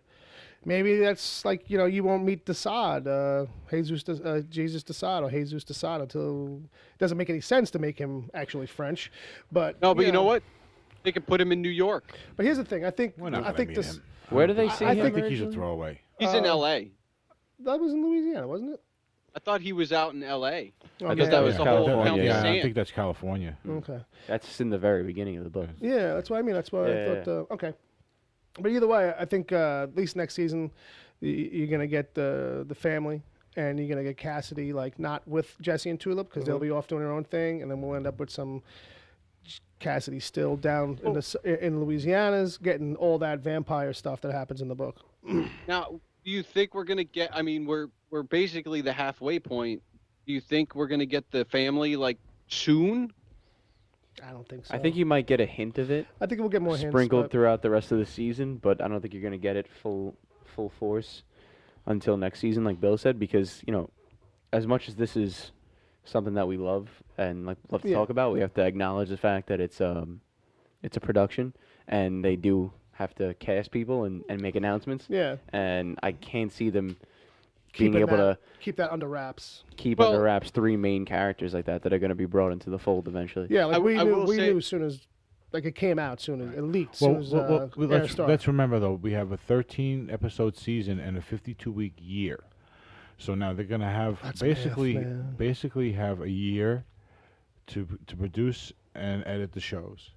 Maybe that's like, you know, you won't meet Desaad, Jesus Desaad, or Jesus Desaad, until it doesn't make any sense to make him actually French. But you know what? They could put him in New York. But here's the thing. I think this. Where do they see him? I think he's a throwaway. He's in L.A. That was in Louisiana, wasn't it? I thought he was out in L.A. I thought that was California. Yeah, I think that's California. Okay. That's in the very beginning of the book. Yeah, that's what I mean. That's why I thought. Okay. But either way, I think at least next season, you're gonna get the family, and you're gonna get Cassidy, like, not with Jesse and Tulip, because they'll be off doing their own thing, and then we'll end up with some Cassidy still down in Louisiana's getting all that vampire stuff that happens in the book. Now, do you think we're gonna get? I mean, we're basically the halfway point. Do you think we're gonna get the family like soon? I don't think so. I think you might get a hint of it. I think we'll get more sprinkled throughout the rest of the season, but I don't think you're gonna get it full force until next season, like Bill said, because, you know, as much as this is something that we love and love to talk about, we have to acknowledge the fact that it's a production, and they do have to cast people and make announcements. Yeah. And I can't see them being able to keep that under wraps. Under wraps 3 main characters like that are going to be brought into the fold eventually. Yeah, like we knew as soon as, like, it came out, soon as it leaked. Let's remember though, we have a 13-episode season and a 52-week year. So now they're going to have basically have a year to produce and edit the shows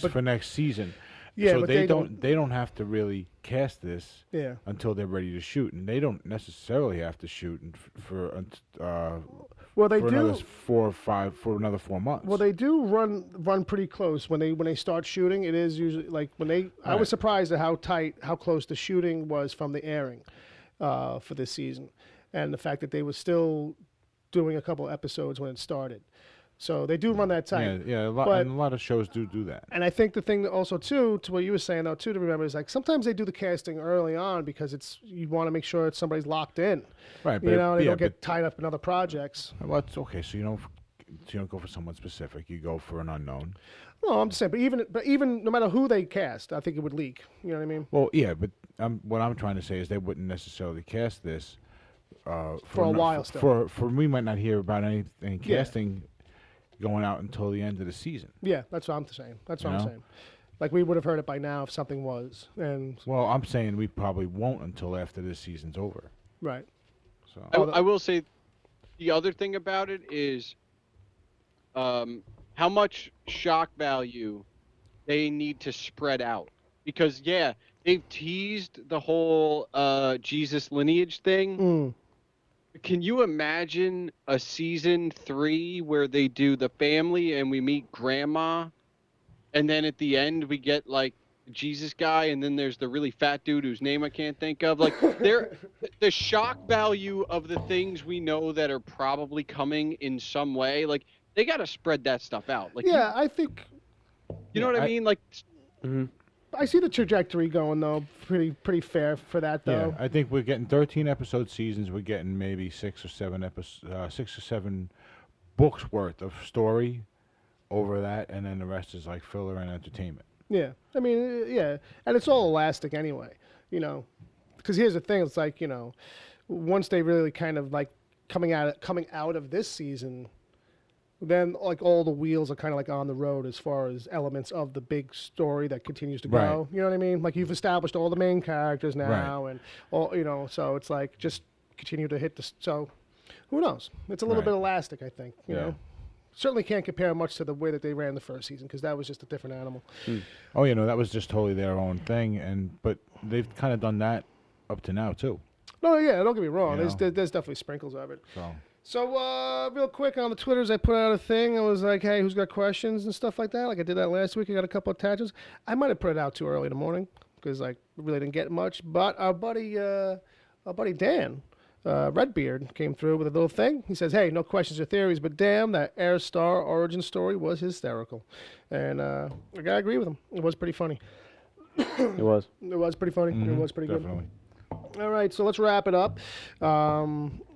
for next season. Yeah, so they don't have to really cast this until they're ready to shoot, and they don't necessarily have to shoot for another 4 months. Well, they do run pretty close when they start shooting. It is usually like when they. Right. I was surprised at how close the shooting was from the airing for this season, and the fact that they were still doing a couple episodes when it started. So they do run that tight. Yeah, a lot of shows do that. And I think the thing also, too, to what you were saying, though, too, to remember is, like, sometimes they do the casting early on because you want to make sure that somebody's locked in. Right. But they don't get tied up in other projects. Well, it's okay. So you don't go for someone specific. You go for an unknown. No, I'm just saying, but even no matter who they cast, I think it would leak. You know what I mean? Well, yeah, but what I'm trying to say is they wouldn't necessarily cast this for a while still. For we might not hear about any casting going out until the end of the season. Yeah, that's what I'm saying. That's what I'm saying. Like, we would have heard it by now if something was. Well, I'm saying we probably won't until after this season's over. Right. So I will say the other thing about it is how much shock value they need to spread out. Because, they've teased the whole Jesus lineage thing. Can you imagine a season 3 where they do the family and we meet grandma, and then at the end we get like Jesus guy, and then there's the really fat dude whose name I can't think of. Like, the shock value of the things we know that are probably coming in some way. Like, they got to spread that stuff out. Like, I think. You know what I mean? Like. I see the trajectory going, though, pretty fair for that, though. Yeah, I think we're getting 13-episode seasons. We're getting maybe 6 or 7 books worth of story over that, and then the rest is like filler and entertainment. Yeah, I mean, and it's all elastic anyway, because here's the thing: it's like, once they really kind of like coming out of this season, then like all the wheels are kind of like on the road as far as elements of the big story that continues to go. Right. You know what I mean? Like, you've established all the main characters now, and all, so it's like just continue to hit the. So who knows? It's a little bit elastic, I think. You know, certainly can't compare much to the way that they ran the first season, because that was just a different animal. Oh, that was just totally their own thing, but they've kind of done that up to now too. No, yeah, don't get me wrong. There's definitely sprinkles of it. So, real quick, on the Twitters, I put out a thing. I was like, hey, who's got questions and stuff like that? Like I did that last week. I got a couple of attachments. I might have put it out too early in the morning because, like, we really didn't get much. But our buddy Dan, Redbeard, came through with a little thing. He says, hey, no questions or theories, but damn, that Herr Starr origin story was hysterical. And I got to agree with him. It was pretty funny. It was. It was pretty funny. It was pretty Definitely. good. All right, so let's wrap it up.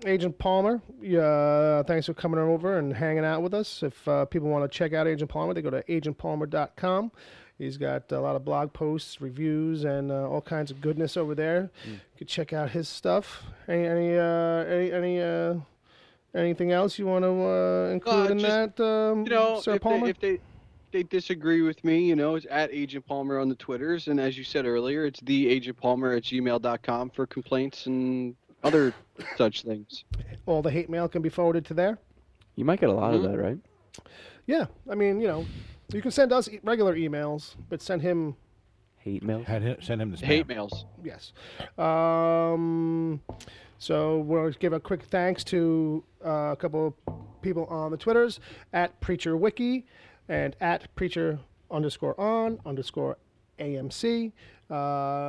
Agent Palmer, thanks for coming over and hanging out with us. If people want to check out Agent Palmer, they go to agentpalmer.com. He's got a lot of blog posts, reviews, and all kinds of goodness over there. You can check out his stuff. Anything else you want to include in that, Sir Palmer? If they disagree with me, it's at Agent Palmer on the Twitters, and as you said earlier, it's theagentpalmer@gmail.com for complaints and other such things. All the hate mail can be forwarded to there. You might get a lot of that, right? Yeah, I mean, you can send us regular emails, but send him hate mail. Send him the spam. Hate mails. Yes. So we'll give a quick thanks to a couple of people on the Twitters, at PreacherWiki and at Preacher_on_AMC.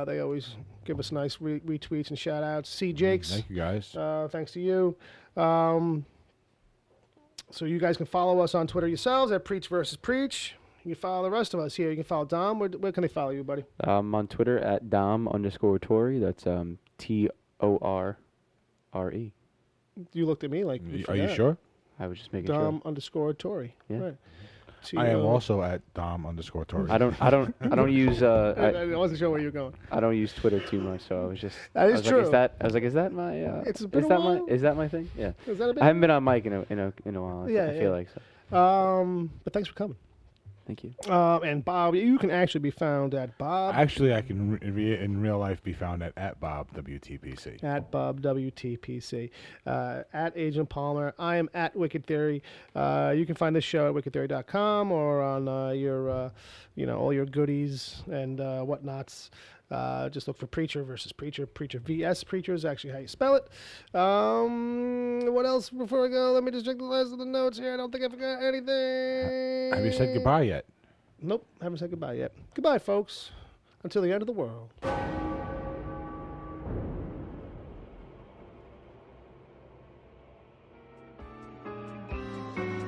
They always give us nice retweets and shout outs. C. Jakes. Thank you, guys. Thanks to you. So you guys can follow us on Twitter yourselves at Preach versus Preach. You can follow the rest of us here. You can follow Dom. Where can they follow you, buddy? On Twitter at Dom_Tory. That's TORRE. You looked at me like. Are you sure? I was just making sure. Dom_Tory. Yeah. Right. I am also at Dom_Tory. I don't use. I wasn't sure where you were going. I don't use Twitter too much, so I was just. That is true. I was like, is that my? It's been a while. Is that my thing? Yeah. Is that a bit? I haven't been on mic in a while. Yeah, I feel like so. But thanks for coming. Thank you. And Bob, you can actually be found at Bob. Actually, I can in real life be found at Bob WTPC. At Bob WTPC. At Agent Palmer. I am at Wicked Theory. You can find this show at wickedtheory.com or on your, all your goodies and whatnots. Just look for Preacher versus Preacher. Preacher vs. Preacher is actually how you spell it. What else before I go? Let me just check the last of the notes here. I don't think I forgot anything. Have you said goodbye yet? Nope, haven't said goodbye yet. Goodbye, folks. Until the end of the world.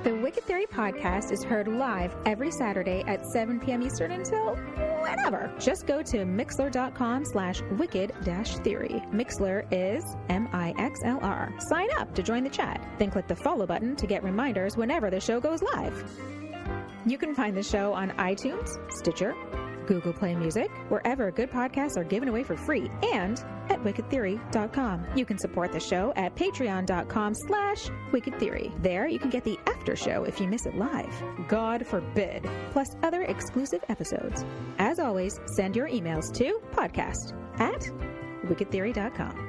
The Wicked Theory podcast is heard live every Saturday at 7 p.m. Eastern until whenever. Just go to mixler.com/wicked-theory. Mixler is MIXLR. Sign up to join the chat. Then click the follow button to get reminders whenever the show goes live. You can find the show on iTunes, Stitcher, Google Play Music, wherever good podcasts are given away for free, and at wickedtheory.com. You can support the show at patreon.com/wickedtheory. There you can get the after show if you miss it live. God forbid. Plus other exclusive episodes. As always, send your emails to podcast@wickedtheory.com.